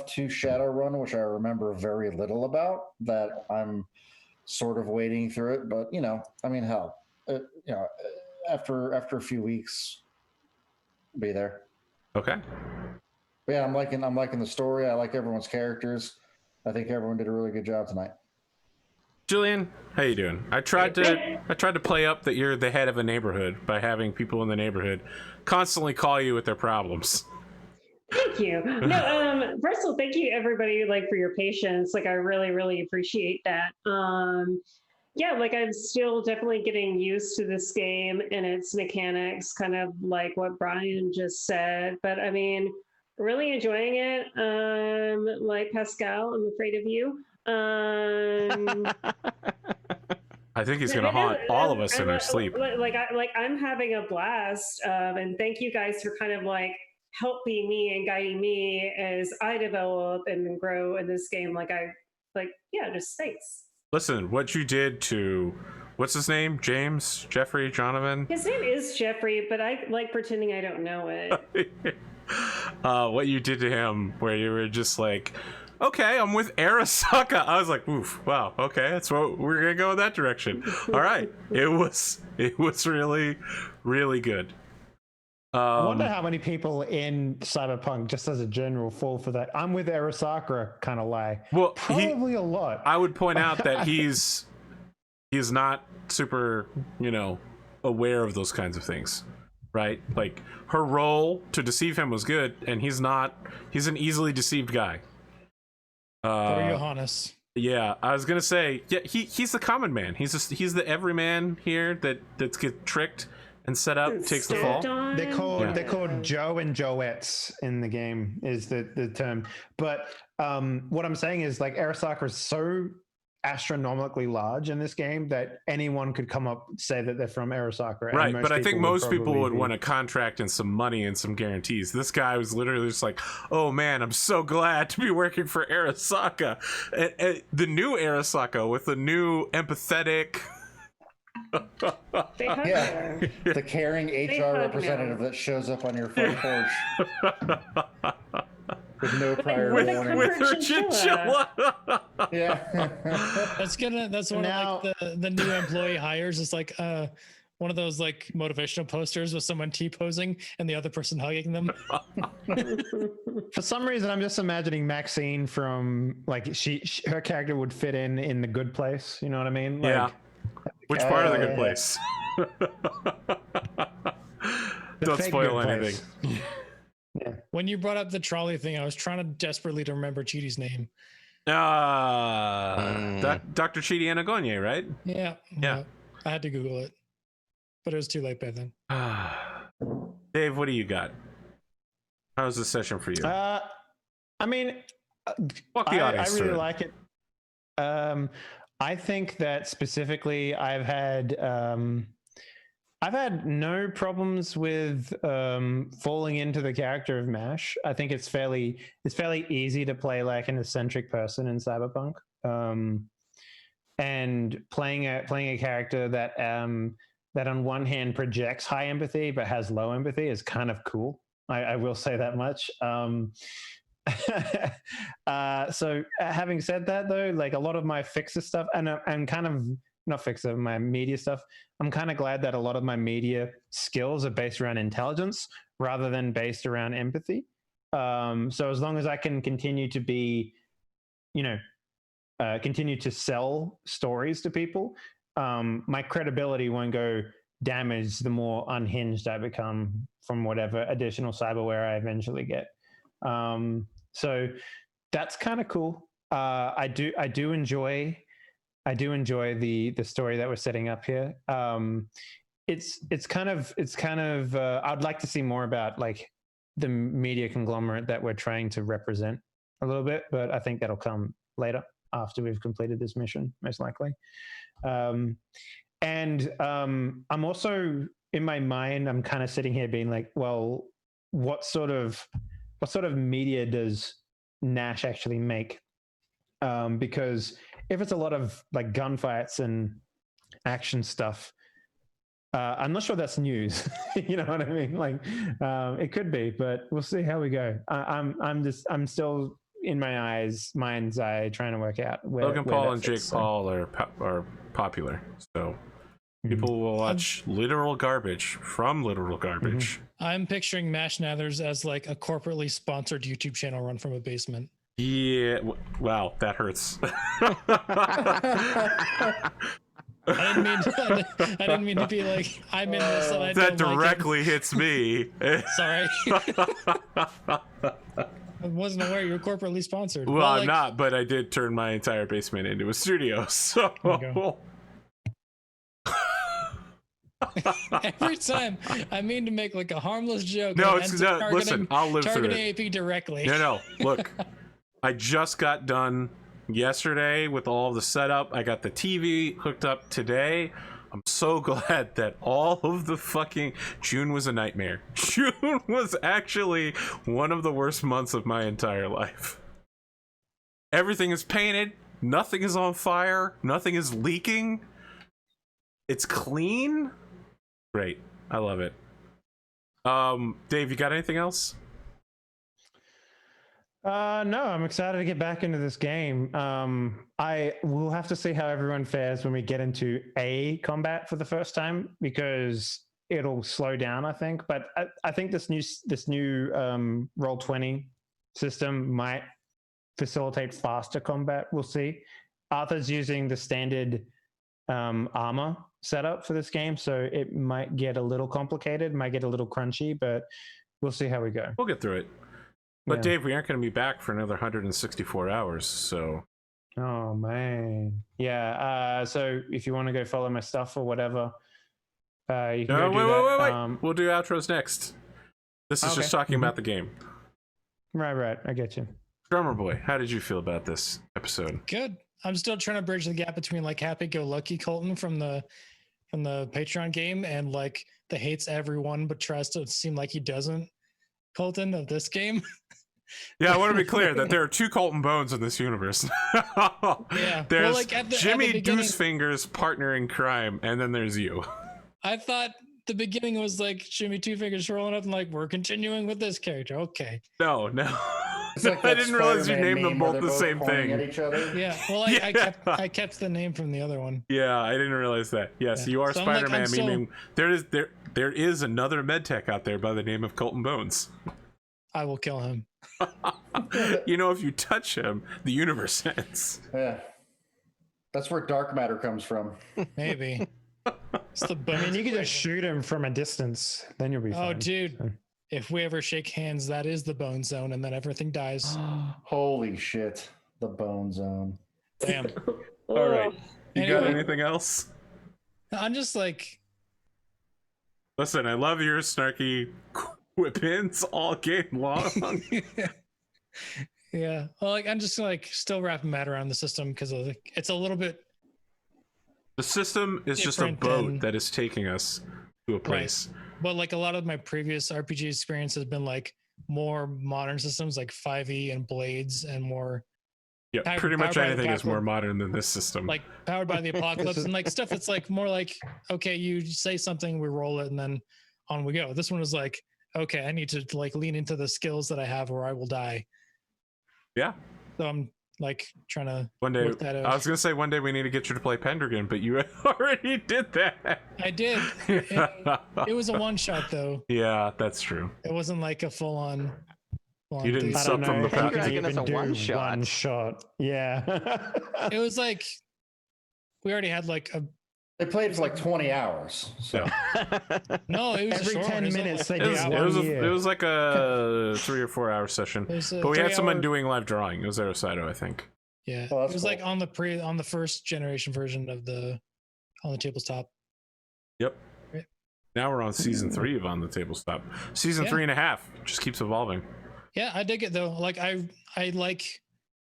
to Shadowrun, which I remember very little about, that I'm sort of wading through it. But, hell, after a few weeks, I'll be there. Okay. But yeah, I'm liking the story. I like everyone's characters. I think everyone did a really good job tonight. Julian, how you doing? I tried to play up that you're the head of a neighborhood by having people in the neighborhood constantly call you with their problems. Thank you. No, first of all, thank you everybody for your patience. I really, really appreciate that. Yeah, I'm still definitely getting used to this game and its mechanics, kind of like what Brian just said. But I mean, really enjoying it. Like Pascal, I'm afraid of you. I think he's gonna haunt all of us in our sleep. I'm having a blast, and thank you guys for kind of helping me and guiding me as I develop and grow in this game. Just thanks. Listen, what you did to what's his name? James, Jeffrey, Jonathan. His name is Jeffrey, but I like pretending I don't know it. What you did to him, where you were just like, okay, I'm with Arasaka. I was like, oof, wow, okay, that's what we're gonna go in that direction. All right, it was really, really good. I wonder how many people in Cyberpunk, just as a general, fall for that "I'm with Arasaka" kind of lie. Well, probably a lot. I would point out that he's not super, aware of those kinds of things, right? Her role to deceive him was good, and he's not. He's an easily deceived guy. Johannes. Yeah, I was gonna say, yeah, he's the common man. He's the everyman here that gets tricked and set up, takes the fall. They're called Joe and Joettes in the game is the term. But what I'm saying is Arasaka is so astronomically large in this game that anyone could come up say that they're from Arasaka. Right, but I think most people would want a contract and some money and some guarantees. This guy was literally just like, oh man, I'm so glad to be working for Arasaka. And the new Arasaka with the new empathetic... the caring HR representative that shows up on your front porch with no prior warning. With her chinchilla. Yeah. That's one of the new employee hires. It's one of those motivational posters with someone T-posing and the other person hugging them. For some reason, I'm just imagining Maxine from her character would fit in The Good Place. You know what I mean? Yeah. Which part of The Good Place? Don't spoil anything. Yeah. When you brought up the trolley thing, I was trying to desperately to remember Chidi's name. Dr. Chidi Anagonye, right? Yeah. I had to Google it, but it was too late by then. Dave, what do you got? How was the session for you? I mean, Walk the I audience really through it. like it. I think that specifically, I've had no problems with falling into the character of Mash. I think it's fairly easy to play like an eccentric person in Cyberpunk, and playing a character that on one hand projects high empathy but has low empathy is kind of cool. I will say that much. So having said that, though, like a lot of my fixer stuff, and I'm kind of not fixer, my media stuff, I'm kind of glad that a lot of my media skills are based around intelligence rather than based around empathy. So as long as I can continue to be, continue to sell stories to people, my credibility won't go damaged the more unhinged I become from whatever additional cyberware I eventually get. So that's kind of cool. I do enjoy the story that we're setting up here. It's kind of I'd like to see more about like the media conglomerate that we're trying to represent a little bit, but I think that'll come later after we've completed this mission, most likely. And I'm also, in my mind, I'm kind of sitting here being like, well, what sort of media does Nash actually make? Because if it's a lot of like gunfights and action stuff, I'm not sure that's news. You know what I mean? Like, it could be, but we'll see how we go. I'm still in my mind's eye trying to work out where Logan Paul that and fits, Jake so. Paul are popular, so people will watch literal garbage from literal garbage. I'm picturing Mash Nathers as like a corporately sponsored YouTube channel run from a basement. Yeah, wow, that hurts. I didn't mean to be like, I'm in this and I That don't directly hits me. Sorry. I wasn't aware you were corporately sponsored. Well, I'm like, not, but I did turn my entire basement into a studio, so... Every time I mean to make like a harmless joke. No, and it's ends up no. Listen, I'll live through targeting it. AP directly. No. Look, I just got done yesterday with all the setup. I got the TV hooked up today. I'm so glad that all of the fucking June was a nightmare. June was actually one of the worst months of my entire life. Everything is painted. Nothing is on fire. Nothing is leaking. It's clean. Great. I love it. Dave, you got anything else? No, I'm excited to get back into this game. I will have to see how everyone fares when we get into a combat for the first time, because it'll slow down, I think. But I think this new Roll20 system might facilitate faster combat. We'll see. Arthur's using the standard armor setup for this game, so it might get a little complicated, might get a little crunchy, but we'll see how we go. We'll get through it. But Yeah. Dave, we aren't going to be back for another 164 hours, so... Oh, man. Yeah, so if you want to go follow my stuff or whatever, you can go do that. Wait. We'll do outros next. This is just talking about the game. Right. I get you. Drumurboy, how did you feel about this episode? Good. I'm still trying to bridge the gap between like happy-go-lucky Colton from the Patreon game and like the hates everyone but tries to seem like he doesn't Colton of this game. Yeah, I want to be clear that there are two Colton Bones in this universe. Yeah. There's Well, like at the Jimmy beginning- Deucefinger's partner in crime, and then there's you. I thought the beginning was like Jimmy Two Fingers rolling up and like, we're continuing with this character. Okay. No. It's like I that didn't realize you Spider-Man named them meme where both they're the both same pointing at thing. each other. Yeah. Well, I kept the name from the other one. Yeah, I didn't realize that. Yes, Yeah. you are So I'm like, Spider-Man. I'm still- Meaning there is another Medtech out there by the name of Colton Bones. I will kill him. You know, if you touch him, the universe ends. Yeah. That's where dark matter comes from. Maybe. It's the I mean, you can just shoot him from a distance, then you'll be fine. Oh, dude. if we ever shake hands, that is the bone zone, and then everything dies. Holy shit. The bone zone. Damn. All right. You got Anyway. anything else? I'm just like, Listen, I love your snarky whip-ins all game long. yeah. Well, like I'm just like still wrapping my head around the system because it's a little bit The system is just a Different boat than- that is taking us to a place. But like a lot of my previous RPG experience has been like more modern systems like 5e and blades and more Yeah, Powered- pretty much powered by the anything is more platform. modern than this system. like powered by the apocalypse and like stuff that's like more like, okay, you say something, we roll it, and then on we go. This one was like, okay, I need to like lean into the skills that I have or I will die. yeah. So I'm like trying to One day, work that out. I was gonna say one day we need to get you to play Pendragon, but you already did that. I did. It was a one shot though. Yeah, that's true. It wasn't like a full on. You didn't I sub don't from know the if you back. can Dragon is even a do one-shot. one shot. Yeah. It was like we already had like a They played for like 20 hours. So no. It was a Every short one. 10 It was minutes they like- do It one was, year. it was like a 3 or 4 hour session, it was a but we had someone 3-hour doing live drawing. It was Arosado, I think. Yeah, Oh, it that's was like cool. on the first generation version of on the tabletop. Yep. Right. Now we're on season 3 of On the Tabletop. Season Yeah. 3.5 just keeps evolving. Yeah, I dig it though. Like I like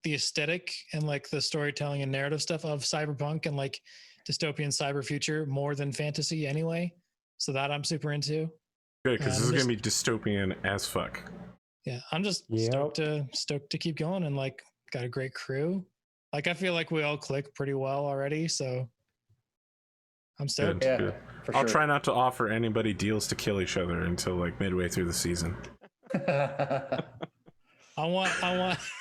the aesthetic and like the storytelling and narrative stuff of cyberpunk and like dystopian cyber future more than fantasy anyway. So that I'm super into. Good, because I'm this is gonna be dystopian as fuck. Yeah, I'm just Yep. stoked to keep going and like got a great crew. Like I feel like we all click pretty well already, so I'm stoked. Good, Yeah, good. for I'll sure. try not to offer anybody deals to kill each other until like midway through the season. I want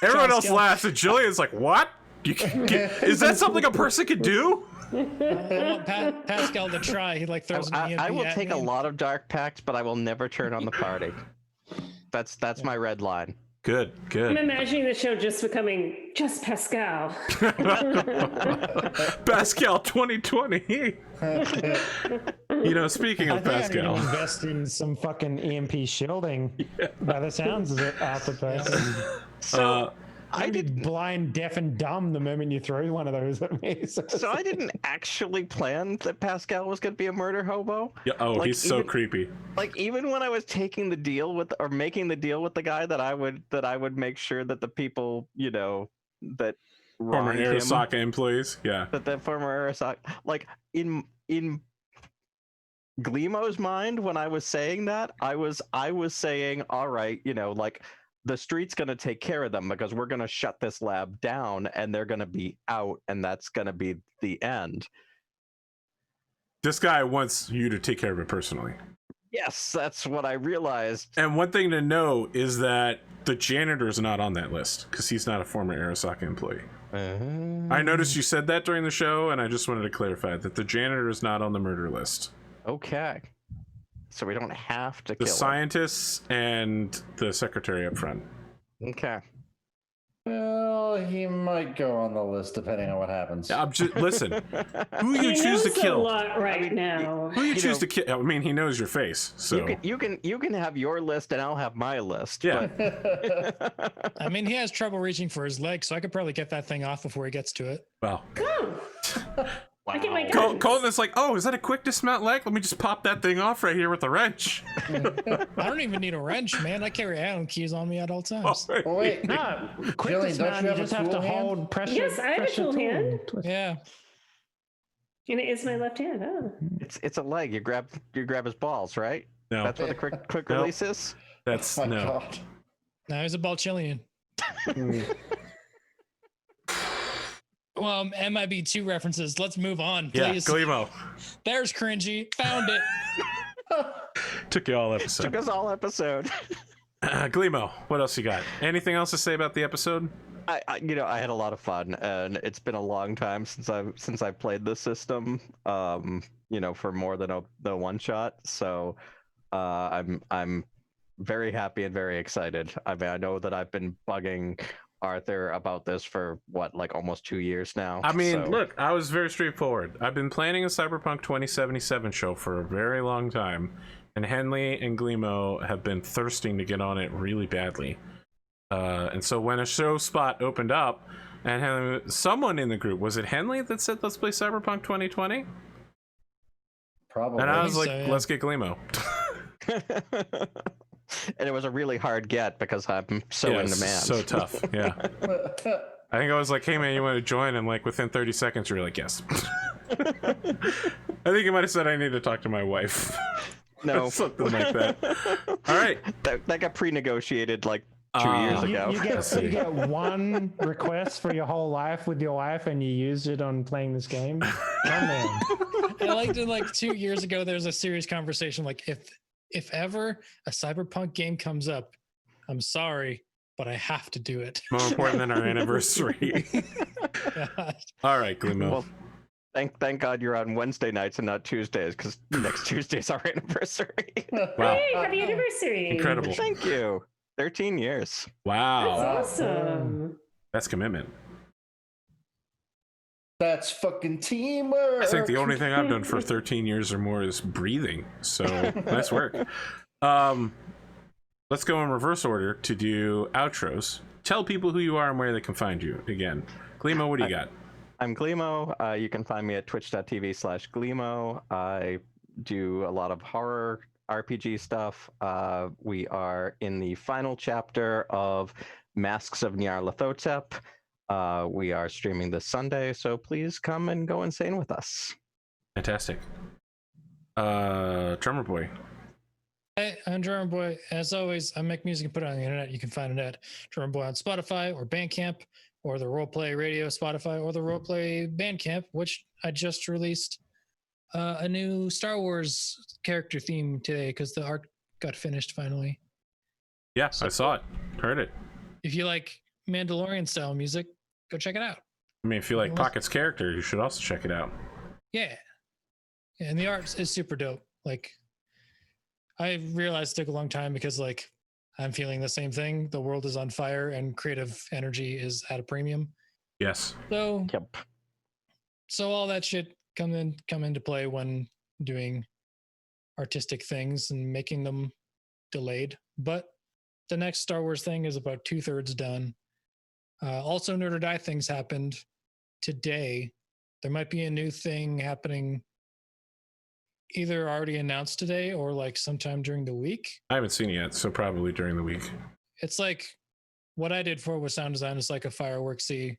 Everyone else Pascal- laughs, and Jillian's like, "What? You can get, is that something a person can do?" I want Pascal to try. He like throws an EMP I will at take me a and- lot of dark pacts, but I will never turn on the party. That's my red line. Good, I'm good. imagining the show just becoming just Pascal. Pascal 2020. You know, speaking I of think I need to Pascal, invest in some fucking EMP shielding. By the sounds of it, after person. I I'd be didn't. blind, deaf, and dumb the moment you throw one of those at me. So I didn't actually plan that Pascal was going to be a murder hobo. yeah, oh, like, he's so even- creepy. Like even when I was taking the deal with or making the deal with the guy that I would make sure that the people that Former wronged him, Arasaka employees, yeah. that the former Arasaka, like in Glimo's mind when I was saying that, I was saying, all right, like the street's going to take care of them because we're going to shut this lab down and they're going to be out and that's going to be the end. This guy wants you to take care of it personally. Yes, that's what I realized. And one thing to know is that the janitor's not on that list because he's not a former Arasaka employee. I noticed you said that during the show, and I just wanted to clarify that the janitor is not on the murder list. Okay. So we don't have to The kill him. scientists and the secretary up front. Okay. Well, he might go on the list depending on what happens. Listen, who you He choose to knows a kill? lot right mean, now. Who you You choose know- to kill? I mean, he knows your face, so You can have your list and I'll have my list. yeah. but- I mean, he has trouble reaching for his leg, so I could probably get that thing off before he gets to it. Wow. I get my Col- guns. Colton is like, oh, is that a quick dismount leg? Let me just pop that thing off right here with a wrench. I don't even need a wrench, man. I carry Allen keys on me at all times. Oh, wait. No, quick Jillian, dismount, don't you you have a just have to tool hand? hold pressure. Yes, I have a pressure tool hand. Yeah. And it is my left hand. Oh. it's a leg. You grab his balls, right? No, That's what the quick No. release is. that's My no. God. Now he's a Balchillian. Well, MIB2 references. Let's move on, Yeah, please. Glimo. There's cringy. Found it. Took you all Took episode. us all episode. Glimo, what else you got? Anything else to say about the episode? I had a lot of fun, and it's been a long time since I've played this system. For more than the one shot. So, I'm very happy and very excited. I mean, I know that I've been bugging Arthur about this for what, like almost 2 years now. I mean, so- look, I was very straightforward. I've been planning a Cyberpunk 2077 show for a very long time, and Henley and Glimo have been thirsting to get on it really badly. And so when a show spot opened up, and Henley, someone in the group, was it Henley that said, let's play Cyberpunk 2020? Probably. And I was think like, so, yeah. let's get Glimo. And it was a really hard get because I'm so Yeah, in it's demand. so tough. Yeah. I think I was like, hey man, you want to join? And like within 30 seconds, you were like, yes. I think you might have said I need to talk to my wife. No. Something like that. All right. That got pre-negotiated like 2 years You, ago. you get one request for your whole life with your wife, and you used it on playing this game. Come on. I liked it like 2 years ago. There's a serious conversation like if ever a Cyberpunk game comes up, I'm sorry, but I have to do it. More important than our anniversary. All right, Glimo. Well, thank God you're on Wednesday nights and not Tuesdays, because next Tuesday's our anniversary. Wow. Hey, happy anniversary. Incredible. Thank you. 13 years. Wow. That's awesome. That's commitment. That's fucking teamwork. I think the only thing I've done for 13 years or more is breathing. So nice work. Let's go in reverse order to do outros. Tell people who you are and where they can find you again. Glimo, what do you got? I'm Glimo. You can find me at twitch.tv/Glimo. I do a lot of horror RPG stuff. We are in the final chapter of Masks of Nyarlathotep. We are streaming this Sunday, so please come and go insane with us. Fantastic. Drumurboy. Hey, I'm Drumurboy. As always, I make music and put it on the internet. You can find it at Drumurboy on Spotify or Bandcamp or the Roleplay Radio Spotify or the Roleplay Bandcamp, which I just released a new Star Wars character theme today because the art got finished finally. Yeah, I saw it. Heard it. If you like Mandalorian style music, go check it out. I mean, if you like Pocket's character, you should also check it out. Yeah. And the art is super dope. Like, I realized it took a long time because, like, I'm feeling the same thing. The world is on fire and creative energy is at a premium. Yes. So, Yep. so all that shit come into play when doing artistic things and making them delayed. But the next Star Wars thing is about 2/3 done. Also, Nerd or Die things happened today. There might be a new thing happening either already announced today or like sometime during the week. I haven't seen it yet, so probably during the week. It's like what I did for with sound design is like a fireworksy,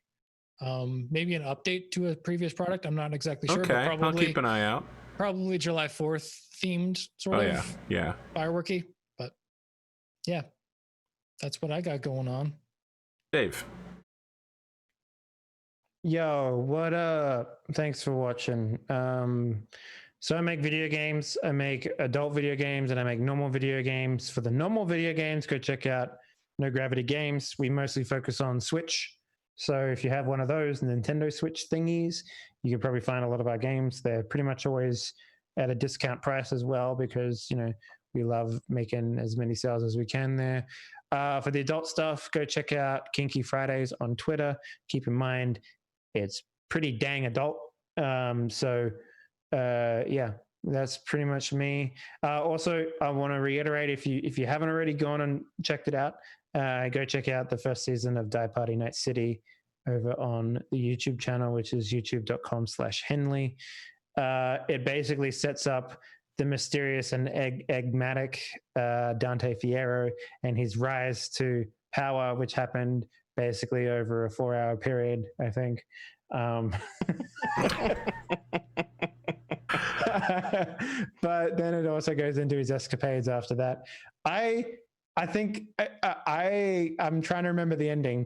maybe an update to a previous product. I'm not exactly sure, Okay, but I'll probably keep an eye out. probably July 4th themed sort Oh of yeah, yeah. fireworky. But yeah, that's what I got going on. Dave. Yo, what up? Thanks for watching. So I make video games. I make adult video games and I make normal video games. For the normal video games, go check out No Gravity Games. We mostly focus on Switch. So if you have one of those Nintendo Switch thingies, you can probably find a lot of our games. They're pretty much always at a discount price as well because, you know, we love making as many sales as we can there. For the adult stuff, go check out Kinky Fridays on Twitter. Keep in mind, it's pretty dang adult. Yeah, that's pretty much me. Also, I want to reiterate, if you haven't already gone and checked it out, go check out the first season of Die Party Night City over on the YouTube channel, which is youtube.com/Henley. It basically sets up the mysterious and enigmatic Dante Fierro and his rise to power, which happened basically over a 4-hour period, I think. But then it also goes into his escapades after that. I think I'm trying to remember the ending,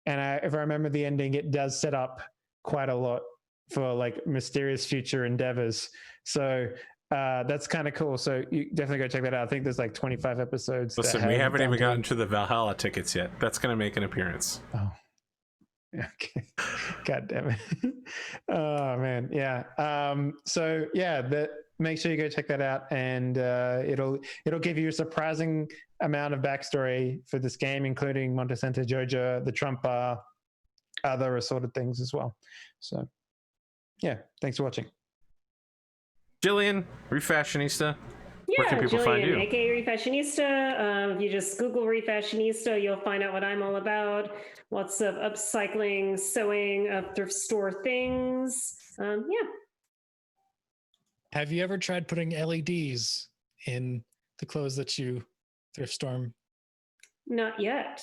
and if I remember the ending, it does set up quite a lot for like mysterious future endeavors. So that's kind of cool. So you definitely go check that out. I think there's like 25 episodes. Listen, we haven't even gotten to the Valhalla tickets yet. That's going to make an appearance. Oh. Okay. God damn it. Oh man. Yeah. So yeah, make sure you go check that out, and it'll give you a surprising amount of backstory for this game, including Montesanta Joja, the Trump bar, other assorted things as well. So, yeah, thanks for watching. Jillian, Refashionista. Yeah, Where can people Jillian, find you? aka Refashionista. If you just Google Refashionista, you'll find out what I'm all about. Lots of upcycling, sewing, thrift store things. Yeah. Have you ever tried putting LEDs in the clothes that you thrift storm? Not yet.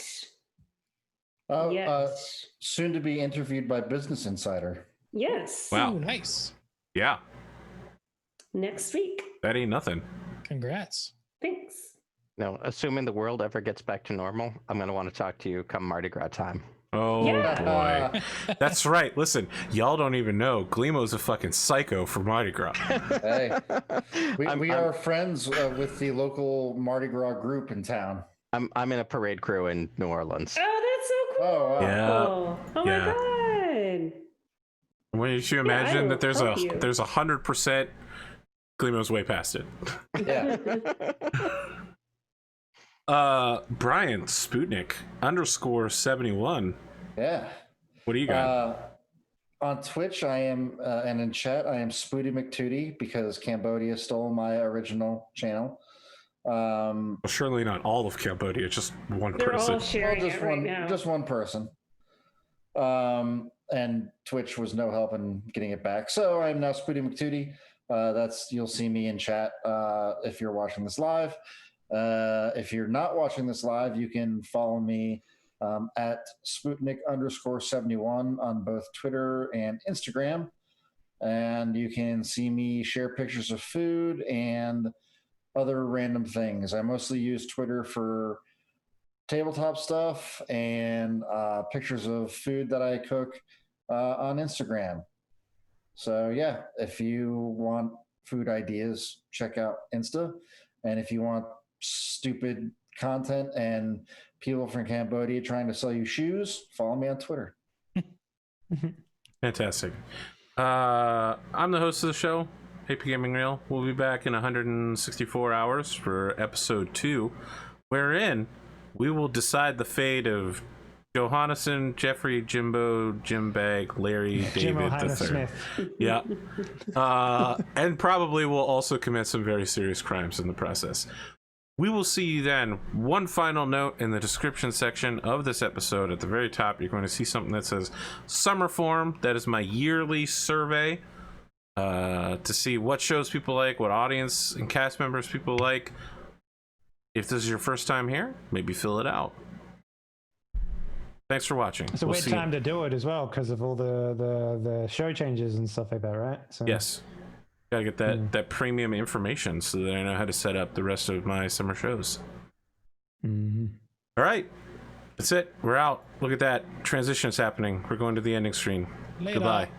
Soon to be interviewed by Business Insider. Yes. Wow. Ooh, nice. Yeah, Next week. that ain't nothing. Congrats. Thanks. No, assuming the world ever gets back to normal, I'm going to want to talk to you come Mardi Gras time. Oh Yeah. boy. That's right. Listen, y'all don't even know. Glimo's a fucking psycho for Mardi Gras. Hey, we are friends with the local Mardi Gras group in town. I'm in a parade crew in New Orleans. Oh, that's so cool. Oh, wow. Yeah. Oh Yeah. my god. When you I imagine will that there's help you. 100%, Glimo's way past it. Yeah. Brian Spootnik _71. Yeah. What do you got? On Twitch, I am, and in chat, I am Spooty McTootie because Cambodia stole my original channel. Well, surely not all of Cambodia, just one They're person. all sharing just it right one, now. just one person. And Twitch was no help in getting it back, so I'm now Spooty McTootie. You'll see me in chat if you're watching this live. If you're not watching this live, you can follow me at Spootnik _71 on both Twitter and Instagram. And you can see me share pictures of food and other random things. I mostly use Twitter for tabletop stuff and pictures of food that I cook on Instagram. So yeah, if you want food ideas, check out Insta. And if you want stupid content and people from Cambodia trying to sell you shoes, follow me on Twitter. Fantastic. I'm the host of the show, APGamingREAL. We'll be back in 164 hours for episode 2, wherein we will decide the fate of Johannesson, Jeffrey, Jimbo, Jim Bag, Larry, Jim David O'Hara III. Smith. Yeah. And probably will also commit some very serious crimes in the process. We will see you then. One final note in the description section of this episode at the very top, you're going to see something that says Summer Forum. That is my yearly survey to see what shows people like, what audience and cast members people like. If this is your first time here, maybe fill it out. Thanks for watching. It's a weird time to do it as well because of all the show changes and stuff like that, right? So, Yes. Gotta get that premium information so that I know how to set up the rest of my summer shows. Mm-hmm. All right. That's it. We're out. Look at that. Transition is happening. We're going to the ending screen. Later. Goodbye.